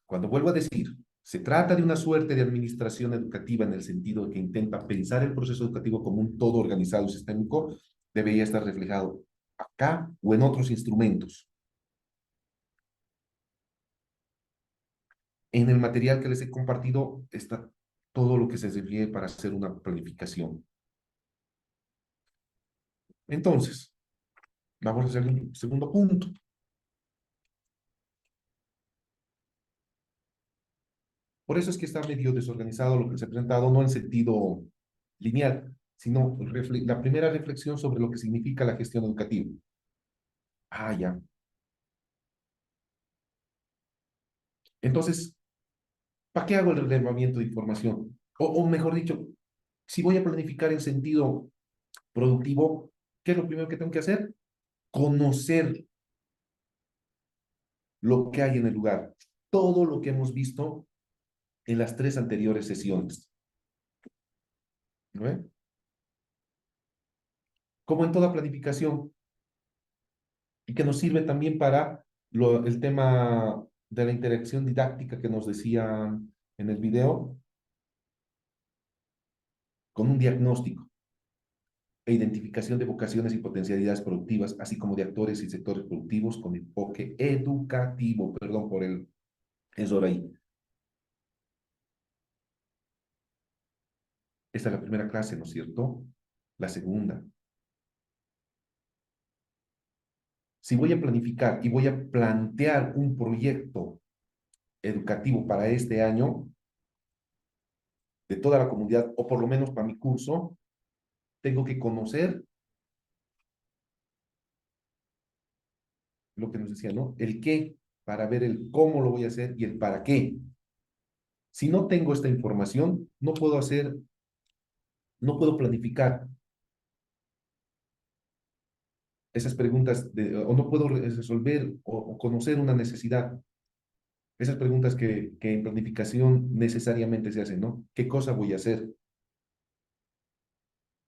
cuando vuelvo a decir, se trata de una suerte de administración educativa en el sentido de que intenta pensar el proceso educativo como un todo organizado y sistémico, debería estar reflejado acá o en otros instrumentos. En el material que les he compartido está todo lo que se requiere para hacer una planificación. Entonces, vamos a hacer un segundo punto. Por eso es que está medio desorganizado lo que les he presentado, no en sentido lineal, sino la primera reflexión sobre lo que significa la gestión educativa. Ah, ya. Entonces, ¿para qué hago el relevamiento de información? O mejor dicho, si voy a planificar en sentido productivo, ¿qué es lo primero que tengo que hacer? Conocer lo que hay en el lugar. Todo lo que hemos visto en las tres anteriores sesiones. ¿No ve? Como en toda planificación, y que nos sirve también para el tema de la interacción didáctica que nos decía en el video, con un diagnóstico e identificación de vocaciones y potencialidades productivas, así como de actores y sectores productivos con enfoque educativo. Perdón por el error ahí. Esta es la primera clase, ¿no es cierto? La segunda. Si voy a planificar y voy a plantear un proyecto educativo para este año, de toda la comunidad, o por lo menos para mi curso, tengo que conocer lo que nos decía, ¿no? El qué, para ver el cómo lo voy a hacer y el para qué. Si no tengo esta información, no puedo planificar esas preguntas, o no puedo resolver o conocer una necesidad. Esas preguntas que en planificación necesariamente se hacen, ¿no? ¿Qué cosa voy a hacer?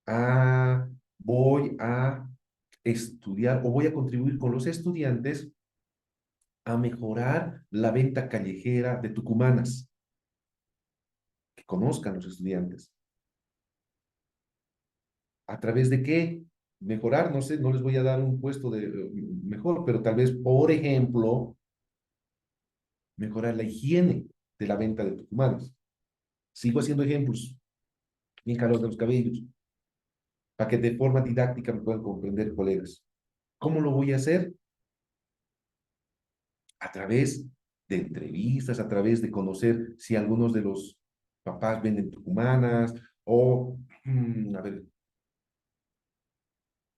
Ah, voy a estudiar o voy a contribuir con los estudiantes a mejorar la venta callejera de tucumanas, que conozcan los estudiantes. ¿A través de qué? Mejorar, no sé, no les voy a dar un puesto de mejor, pero tal vez, por ejemplo, mejorar la higiene de la venta de tucumanas. Sigo haciendo ejemplos, bien calor de los cabellos, para que de forma didáctica me puedan comprender colegas. ¿Cómo lo voy a hacer? A través de entrevistas, a través de conocer si algunos de los papás venden tucumanas o, a ver,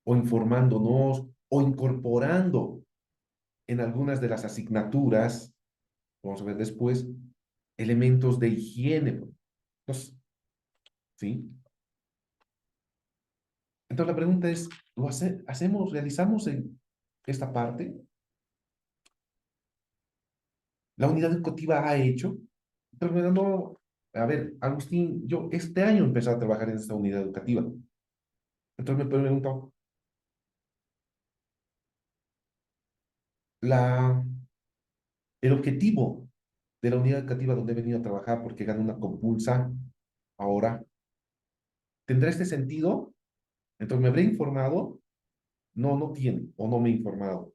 o informándonos o incorporando en algunas de las asignaturas, vamos a ver después, elementos de higiene. Entonces, ¿sí? Entonces la pregunta es, realizamos en esta parte? ¿La unidad educativa ha hecho? Entonces, no, a ver, Agustín, yo este año empecé a trabajar en esta unidad educativa. Entonces me pregunto, la, el objetivo de la unidad educativa donde he venido a trabajar porque gano una compulsa ahora, ¿tendrá este sentido? Entonces, ¿me habré informado? No, no tiene, o no me he informado.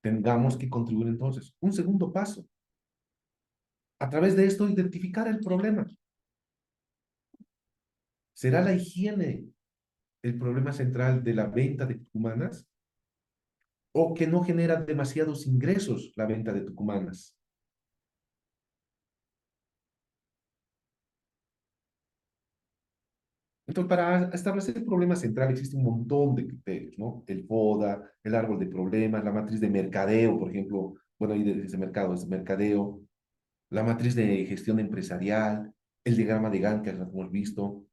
Tengamos que contribuir entonces. Un segundo paso. A través de esto, identificar el problema. ¿Será la higiene el problema central de la venta de tucumanas? ¿O que no genera demasiados ingresos la venta de tucumanas? Entonces, para establecer el problema central existe un montón de criterios, ¿no? El FODA, el árbol de problemas, la matriz de mercadeo, por ejemplo, bueno, ahí dice mercado, es mercadeo, la matriz de gestión empresarial, el diagrama de Gantt que hemos visto,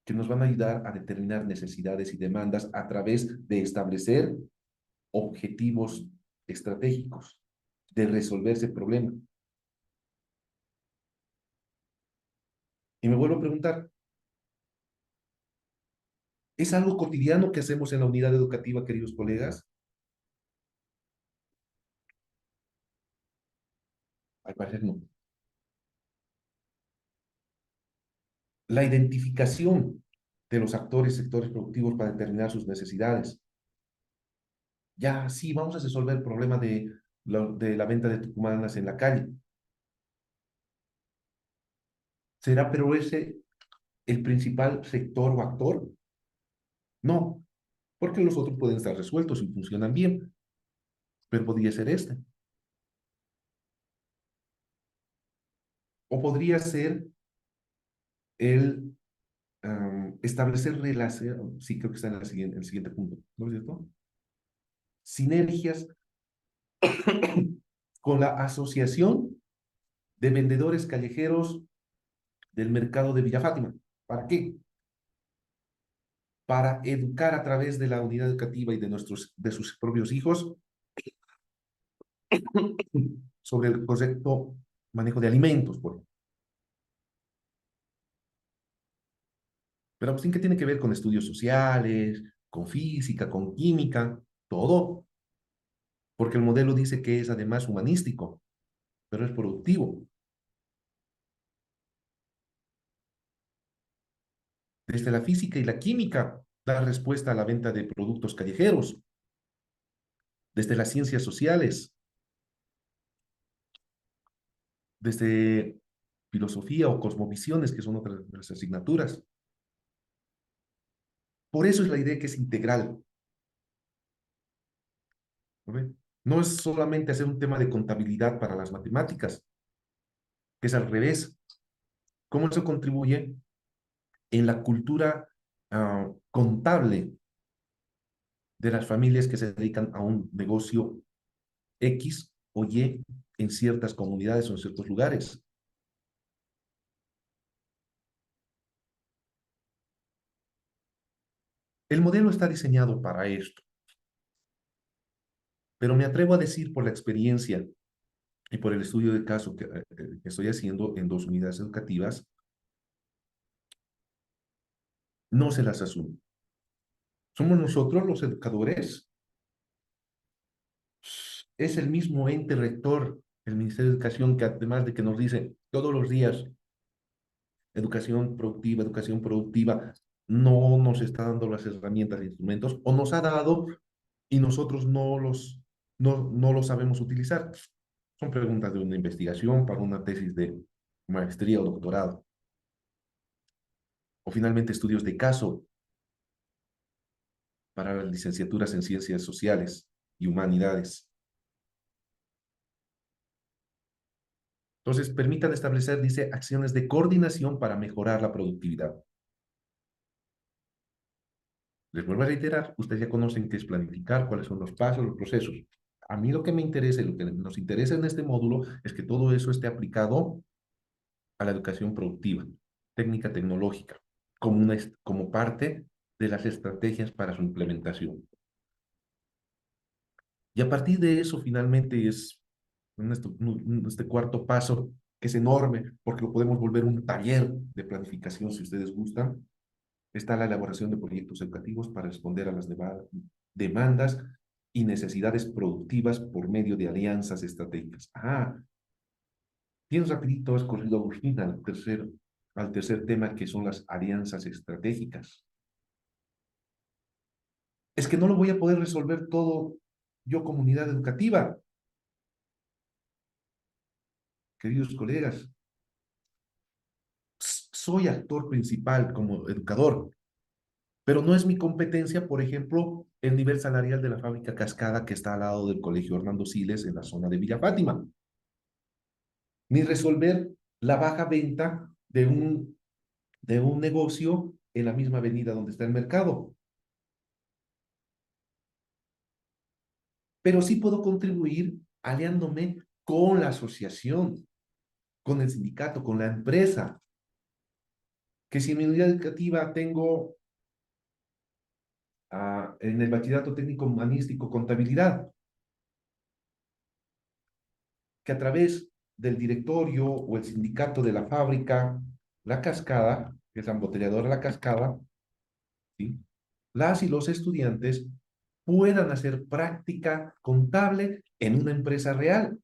que nos van a ayudar a determinar necesidades y demandas a través de establecer objetivos estratégicos, de resolver ese problema. Y me vuelvo a preguntar, ¿es algo cotidiano que hacemos en la unidad educativa, queridos colegas? Al parecer no. La identificación de los actores, sectores productivos para determinar sus necesidades. Ya, sí, vamos a resolver el problema de la venta de tucumanas en la calle. ¿Será pero ese el principal sector o actor? No, porque los otros pueden estar resueltos y funcionan bien, pero podría ser este. O podría ser el establecer relación, sí creo que está en el siguiente punto, ¿no es cierto? Sinergias con la asociación de vendedores callejeros del mercado de Villa Fátima. ¿Para qué? Para educar a través de la unidad educativa y de sus propios hijos sobre el correcto manejo de alimentos, por ejemplo. Pero Agustín, ¿qué tiene que ver con estudios sociales, con física, con química? Todo, porque el modelo dice que es además humanístico, pero es productivo. Desde la física y la química da respuesta a la venta de productos callejeros. Desde las ciencias sociales, desde filosofía o cosmovisiones, que son otras de las asignaturas. Por eso es la idea que es integral. ¿No? No es solamente hacer un tema de contabilidad para las matemáticas, que es al revés. ¿Cómo eso contribuye en la cultura contable de las familias que se dedican a un negocio X o Y en ciertas comunidades o en ciertos lugares? El modelo está diseñado para esto, pero me atrevo a decir por la experiencia y por el estudio de caso que estoy haciendo en dos unidades educativas, no se las asume. Somos nosotros los educadores, es el mismo ente rector, el Ministerio de Educación, que además de que nos dice todos los días educación productiva, no nos está dando las herramientas e instrumentos, o nos ha dado y nosotros no los sabemos utilizar. Son preguntas de una investigación para una tesis de maestría o doctorado, o finalmente estudios de caso para las licenciaturas en ciencias sociales y humanidades. Entonces, permitan establecer, dice, acciones de coordinación para mejorar la productividad. Les vuelvo a reiterar, ustedes ya conocen qué es planificar, cuáles son los pasos, los procesos. A mí lo que me interesa y lo que nos interesa en este módulo es que todo eso esté aplicado a la educación productiva, técnica tecnológica, como parte de las estrategias para su implementación. Y a partir de eso, finalmente, es este cuarto paso, que es enorme, porque lo podemos volver un taller de planificación, si ustedes gustan, está la elaboración de proyectos educativos para responder a las demandas y necesidades productivas por medio de alianzas estratégicas. Ah, bien rapidito has corrido, Agustín, al tercer tema, que son las alianzas estratégicas. Es que no lo voy a poder resolver todo yo, comunidad educativa, queridos colegas. Soy actor principal como educador, pero no es mi competencia, por ejemplo, el nivel salarial de la fábrica Cascada que está al lado del Colegio Hernando Siles en la zona de Villa Fátima, ni resolver la baja venta de un negocio en la misma avenida donde está el mercado. Pero sí puedo contribuir aliándome con la asociación, con el sindicato, con la empresa, que si en mi unidad educativa tengo en el bachillerato técnico humanístico contabilidad, que a través del directorio o el sindicato de la fábrica La Cascada, que es la embotelladora La Cascada, ¿sí?, las y los estudiantes puedan hacer práctica contable en una empresa real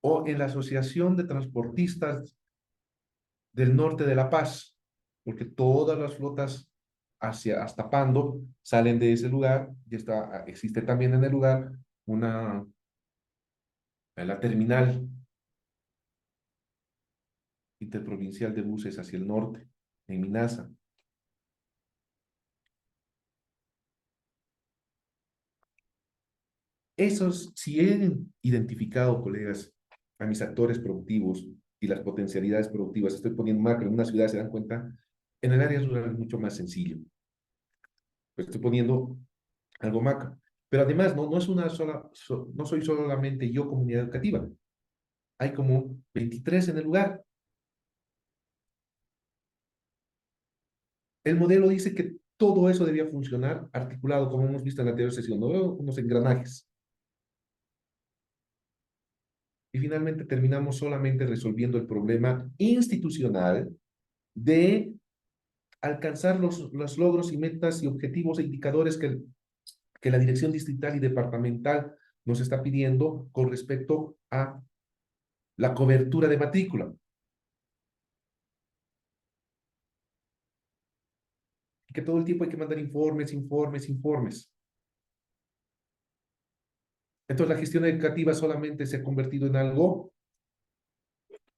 o en la Asociación de Transportistas del Norte de La Paz, porque todas las flotas hasta Pando salen de ese lugar y existe también en el lugar la terminal interprovincial de buses hacia el norte, en Minasa. Si he identificado, colegas, a mis actores productivos y las potencialidades productivas, estoy poniendo macro en una ciudad, se dan cuenta, en el área rural es mucho más sencillo. Pues estoy poniendo algo macro. Pero además, no es no soy solamente yo, comunidad educativa. Hay como 23 en el lugar. El modelo dice que todo eso debía funcionar articulado, como hemos visto en la anterior sesión, ¿no? Unos engranajes. Y finalmente terminamos solamente resolviendo el problema institucional de alcanzar los logros y metas y objetivos e indicadores que la dirección distrital y departamental nos está pidiendo con respecto a la cobertura de matrícula. Y que todo el tiempo hay que mandar informes, informes, informes. Entonces la gestión educativa solamente se ha convertido en algo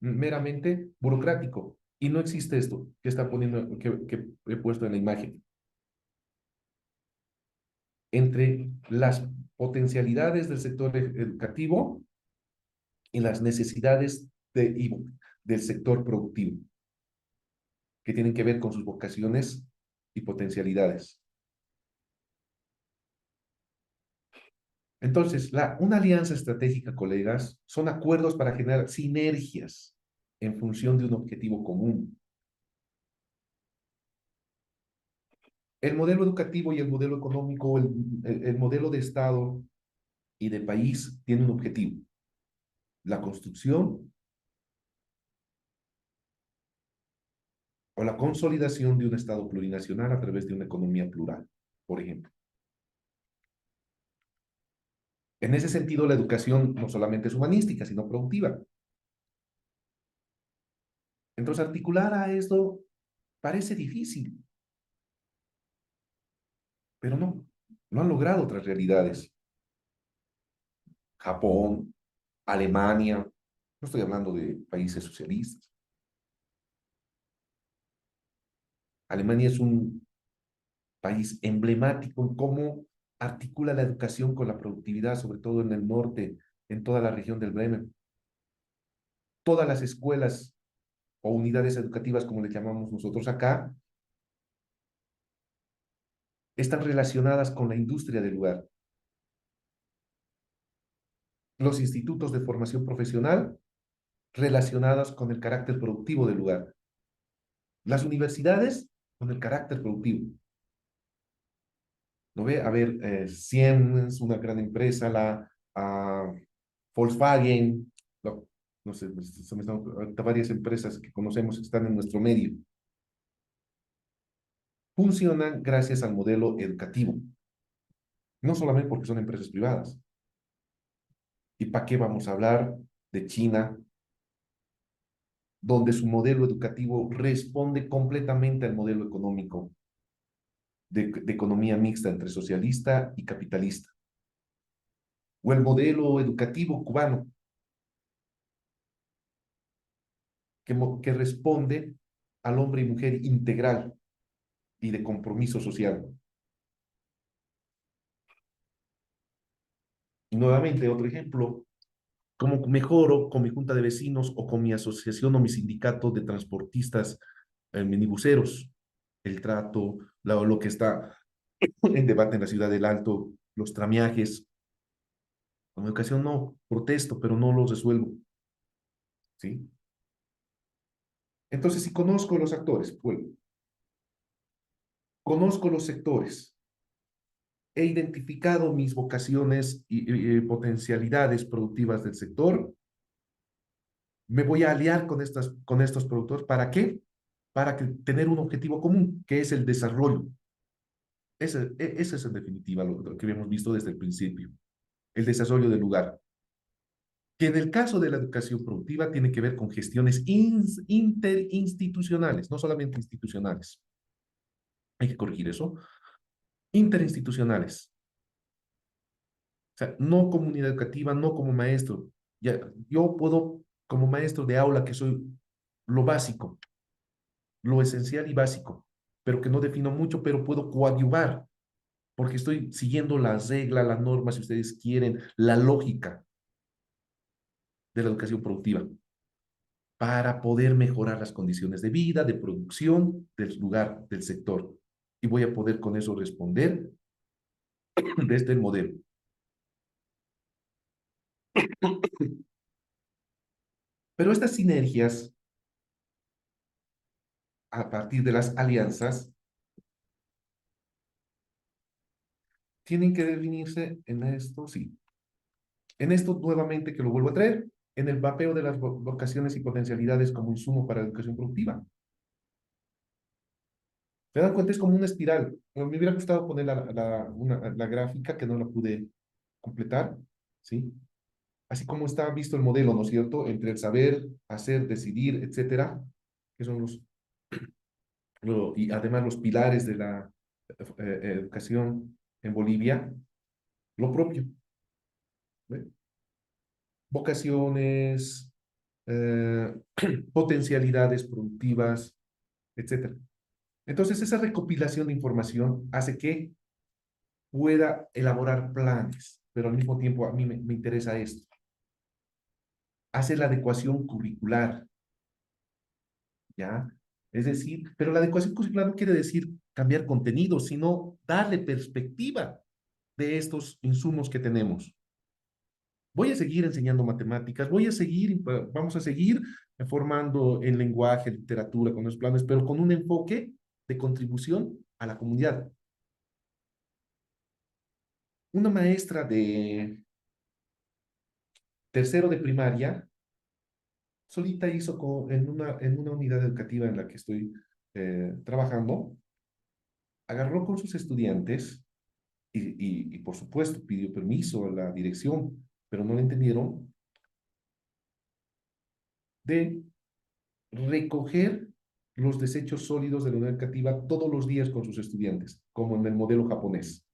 meramente burocrático. Y no existe esto que está poniendo, que he puesto en la imagen. Entre las potencialidades del sector educativo y las necesidades del sector productivo, que tienen que ver con sus vocaciones y potencialidades. Entonces, una alianza estratégica, colegas, son acuerdos para generar sinergias en función de un objetivo común. El modelo educativo y el modelo económico, el modelo de Estado y de país tiene un objetivo: la construcción o la consolidación de un Estado plurinacional a través de una economía plural, por ejemplo. En ese sentido, la educación no solamente es humanística, sino productiva. Entonces, articular a esto parece difícil, pero no, lo han logrado otras realidades. Japón, Alemania, no estoy hablando de países socialistas. Alemania es un país emblemático en cómo articula la educación con la productividad, sobre todo en el norte, en toda la región del Bremen. Todas las escuelas o unidades educativas, como le llamamos nosotros acá, están relacionadas con la industria del lugar. Los institutos de formación profesional relacionadas con el carácter productivo del lugar. Las universidades con el carácter productivo. ¿No ve? A ver, Siemens, una gran empresa, Volkswagen, no sé, ahorita varias empresas que conocemos que están en nuestro medio, funcionan gracias al modelo educativo, no solamente porque son empresas privadas. ¿Y para qué vamos a hablar de China, donde su modelo educativo responde completamente al modelo económico de economía mixta entre socialista y capitalista? O el modelo educativo cubano, que responde al hombre y mujer integral y de compromiso social. Y nuevamente, otro ejemplo, cómo mejoro con mi junta de vecinos o con mi asociación o mi sindicato de transportistas minibuseros, el trato, lo que está en debate en la ciudad del Alto, los tramiajes. Con educación no, protesto, pero no los resuelvo, ¿sí? Entonces, si conozco los actores, pues, conozco los sectores, he identificado mis vocaciones y potencialidades productivas del sector, me voy a aliar con estos productores. ¿Para qué? Para tener un objetivo común, que es el desarrollo. Ese es en definitiva lo que habíamos visto desde el principio, el desarrollo del lugar, que en el caso de la educación productiva tiene que ver con gestiones interinstitucionales, no solamente institucionales. Hay que corregir eso. Interinstitucionales. O sea, no comunidad educativa, no como maestro. Ya, yo puedo, como maestro de aula, que soy lo básico, lo esencial y básico, pero que no defino mucho, pero puedo coadyuvar, porque estoy siguiendo las reglas, las normas, si ustedes quieren, la lógica de la educación productiva, para poder mejorar las condiciones de vida, de producción del lugar, del sector. Y voy a poder con eso responder desde el modelo. Pero estas sinergias, a partir de las alianzas, tienen que definirse en esto, sí. En esto nuevamente, que lo vuelvo a traer, en el mapeo de las vocaciones y potencialidades como insumo para la educación productiva. ¿Se dan cuenta? Es como una espiral. Me hubiera gustado poner la gráfica que no la pude completar, ¿sí? Así como está visto el modelo, ¿no es cierto? Entre el saber, hacer, decidir, etcétera, que son y además los pilares de la educación en Bolivia, lo propio, ¿ve? Vocaciones, eh, potencialidades productivas, etcétera. Entonces, esa recopilación de información hace que pueda elaborar planes, pero al mismo tiempo a mí me interesa esto, hacer la adecuación curricular, ¿ya? Es decir, pero la adecuación curricular no quiere decir cambiar contenido, sino darle perspectiva de estos insumos que tenemos. Voy a seguir enseñando matemáticas, vamos a seguir formando en lenguaje, literatura, con los planes, pero con un enfoque de contribución a la comunidad. Una maestra de tercero de primaria solita hizo en una unidad educativa en la que estoy trabajando, agarró con sus estudiantes y por supuesto pidió permiso a la dirección, pero no le entendieron, de recoger los desechos sólidos de la unidad educativa todos los días con sus estudiantes, como en el modelo japonés.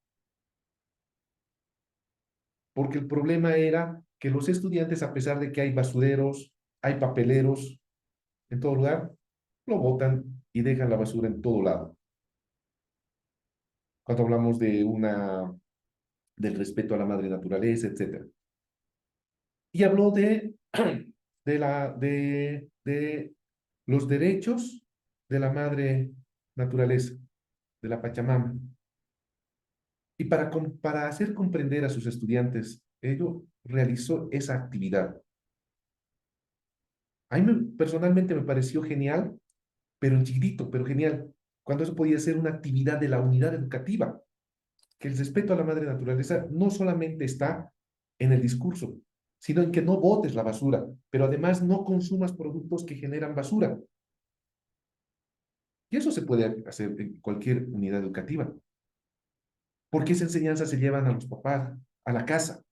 Porque el problema era que los estudiantes, a pesar de que hay basureros, hay papeleros en todo lugar, lo botan y dejan la basura en todo lado. Cuando hablamos del respeto a la madre naturaleza, etcétera. Y habló de los derechos de la madre naturaleza, de la Pachamama. Y para hacer comprender a sus estudiantes, ello realizó esa actividad. A mí personalmente me pareció genial, pero en chiquitito, pero genial, cuando eso podía ser una actividad de la unidad educativa, que el respeto a la madre naturaleza no solamente está en el discurso, sino en que no botes la basura, pero además no consumas productos que generan basura. Y eso se puede hacer en cualquier unidad educativa, porque esa enseñanza se llevan a los papás, a la casa,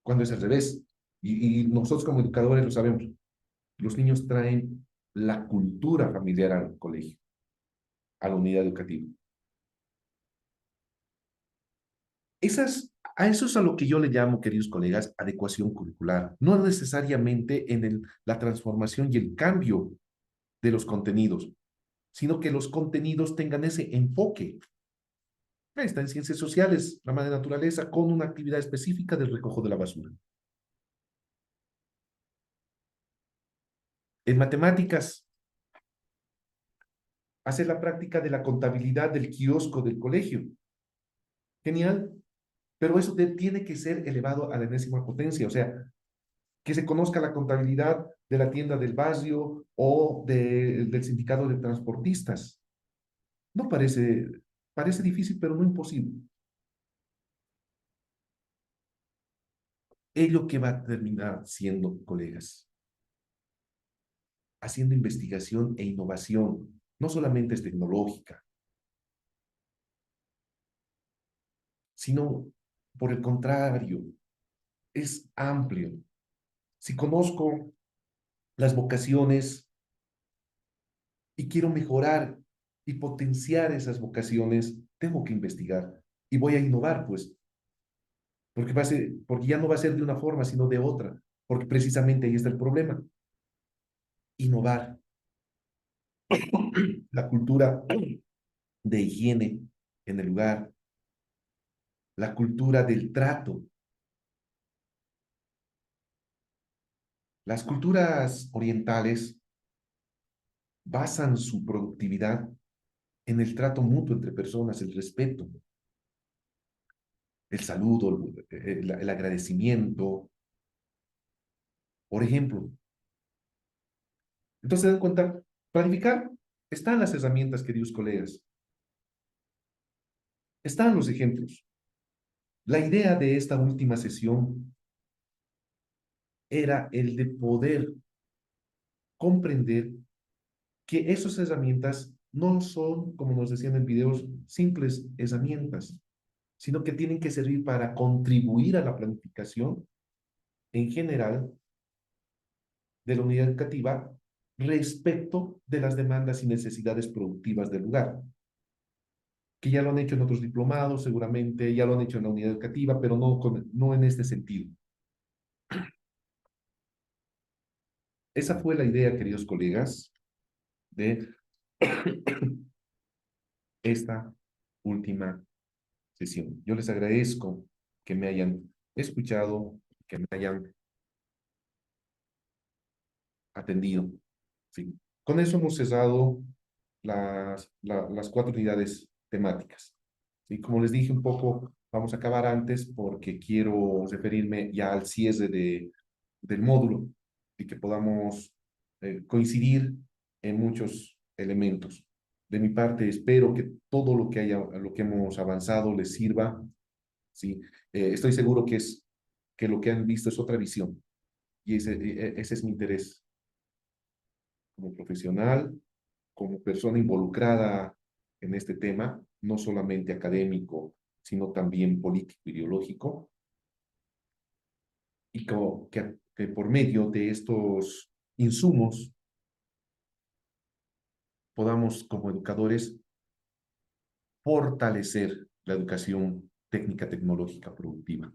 cuando es al revés. Y nosotros como educadores lo sabemos. Los niños traen la cultura familiar al colegio, a la unidad educativa. A eso es a lo que yo le llamo, queridos colegas, adecuación curricular. No necesariamente en la transformación y el cambio de los contenidos, sino que los contenidos tengan ese enfoque. Ahí está en ciencias sociales, la madre naturaleza, con una actividad específica del recojo de la basura. En matemáticas, hacer la práctica de la contabilidad del kiosco del colegio. Genial, pero eso tiene que ser elevado a la enésima potencia, o sea, que se conozca la contabilidad de la tienda del barrio o del sindicato de transportistas. No parece difícil, pero no imposible. Ello que va a terminar siendo, colegas, haciendo investigación e innovación, no solamente es tecnológica, sino por el contrario, es amplio. Si conozco las vocaciones y quiero mejorar y potenciar esas vocaciones, tengo que investigar y voy a innovar, pues, porque ya no va a ser de una forma, sino de otra, porque precisamente ahí está el problema. Innovar la cultura de higiene en el lugar, la cultura del trato. Las culturas orientales basan su productividad en el trato mutuo entre personas, el respeto, el saludo, el agradecimiento, por ejemplo. Entonces, se dan cuenta, planificar, están las herramientas, queridos colegas, están los ejemplos. La idea de esta última sesión era el de poder comprender que esas herramientas no son, como nos decían en videos, simples herramientas, sino que tienen que servir para contribuir a la planificación en general de la unidad educativa respecto de las demandas y necesidades productivas del lugar, que ya lo han hecho en otros diplomados, seguramente, ya lo han hecho en la unidad educativa, pero no en este sentido. Esa fue la idea, queridos colegas, de esta última sesión. Yo les agradezco que me hayan escuchado, que me hayan atendido. ¿Sí? Con eso hemos cerrado las 4 unidades temáticas. ¿Sí? Como les dije un poco, vamos a acabar antes porque quiero referirme ya al cierre del módulo y que podamos coincidir en muchos elementos. De mi parte, espero que todo lo que hemos avanzado les sirva. ¿Sí? Estoy seguro que lo que han visto es otra visión y ese es mi interés como profesional, como persona involucrada en este tema, no solamente académico, sino también político, ideológico, y que por medio de estos insumos podamos como educadores fortalecer la educación técnica tecnológica productiva.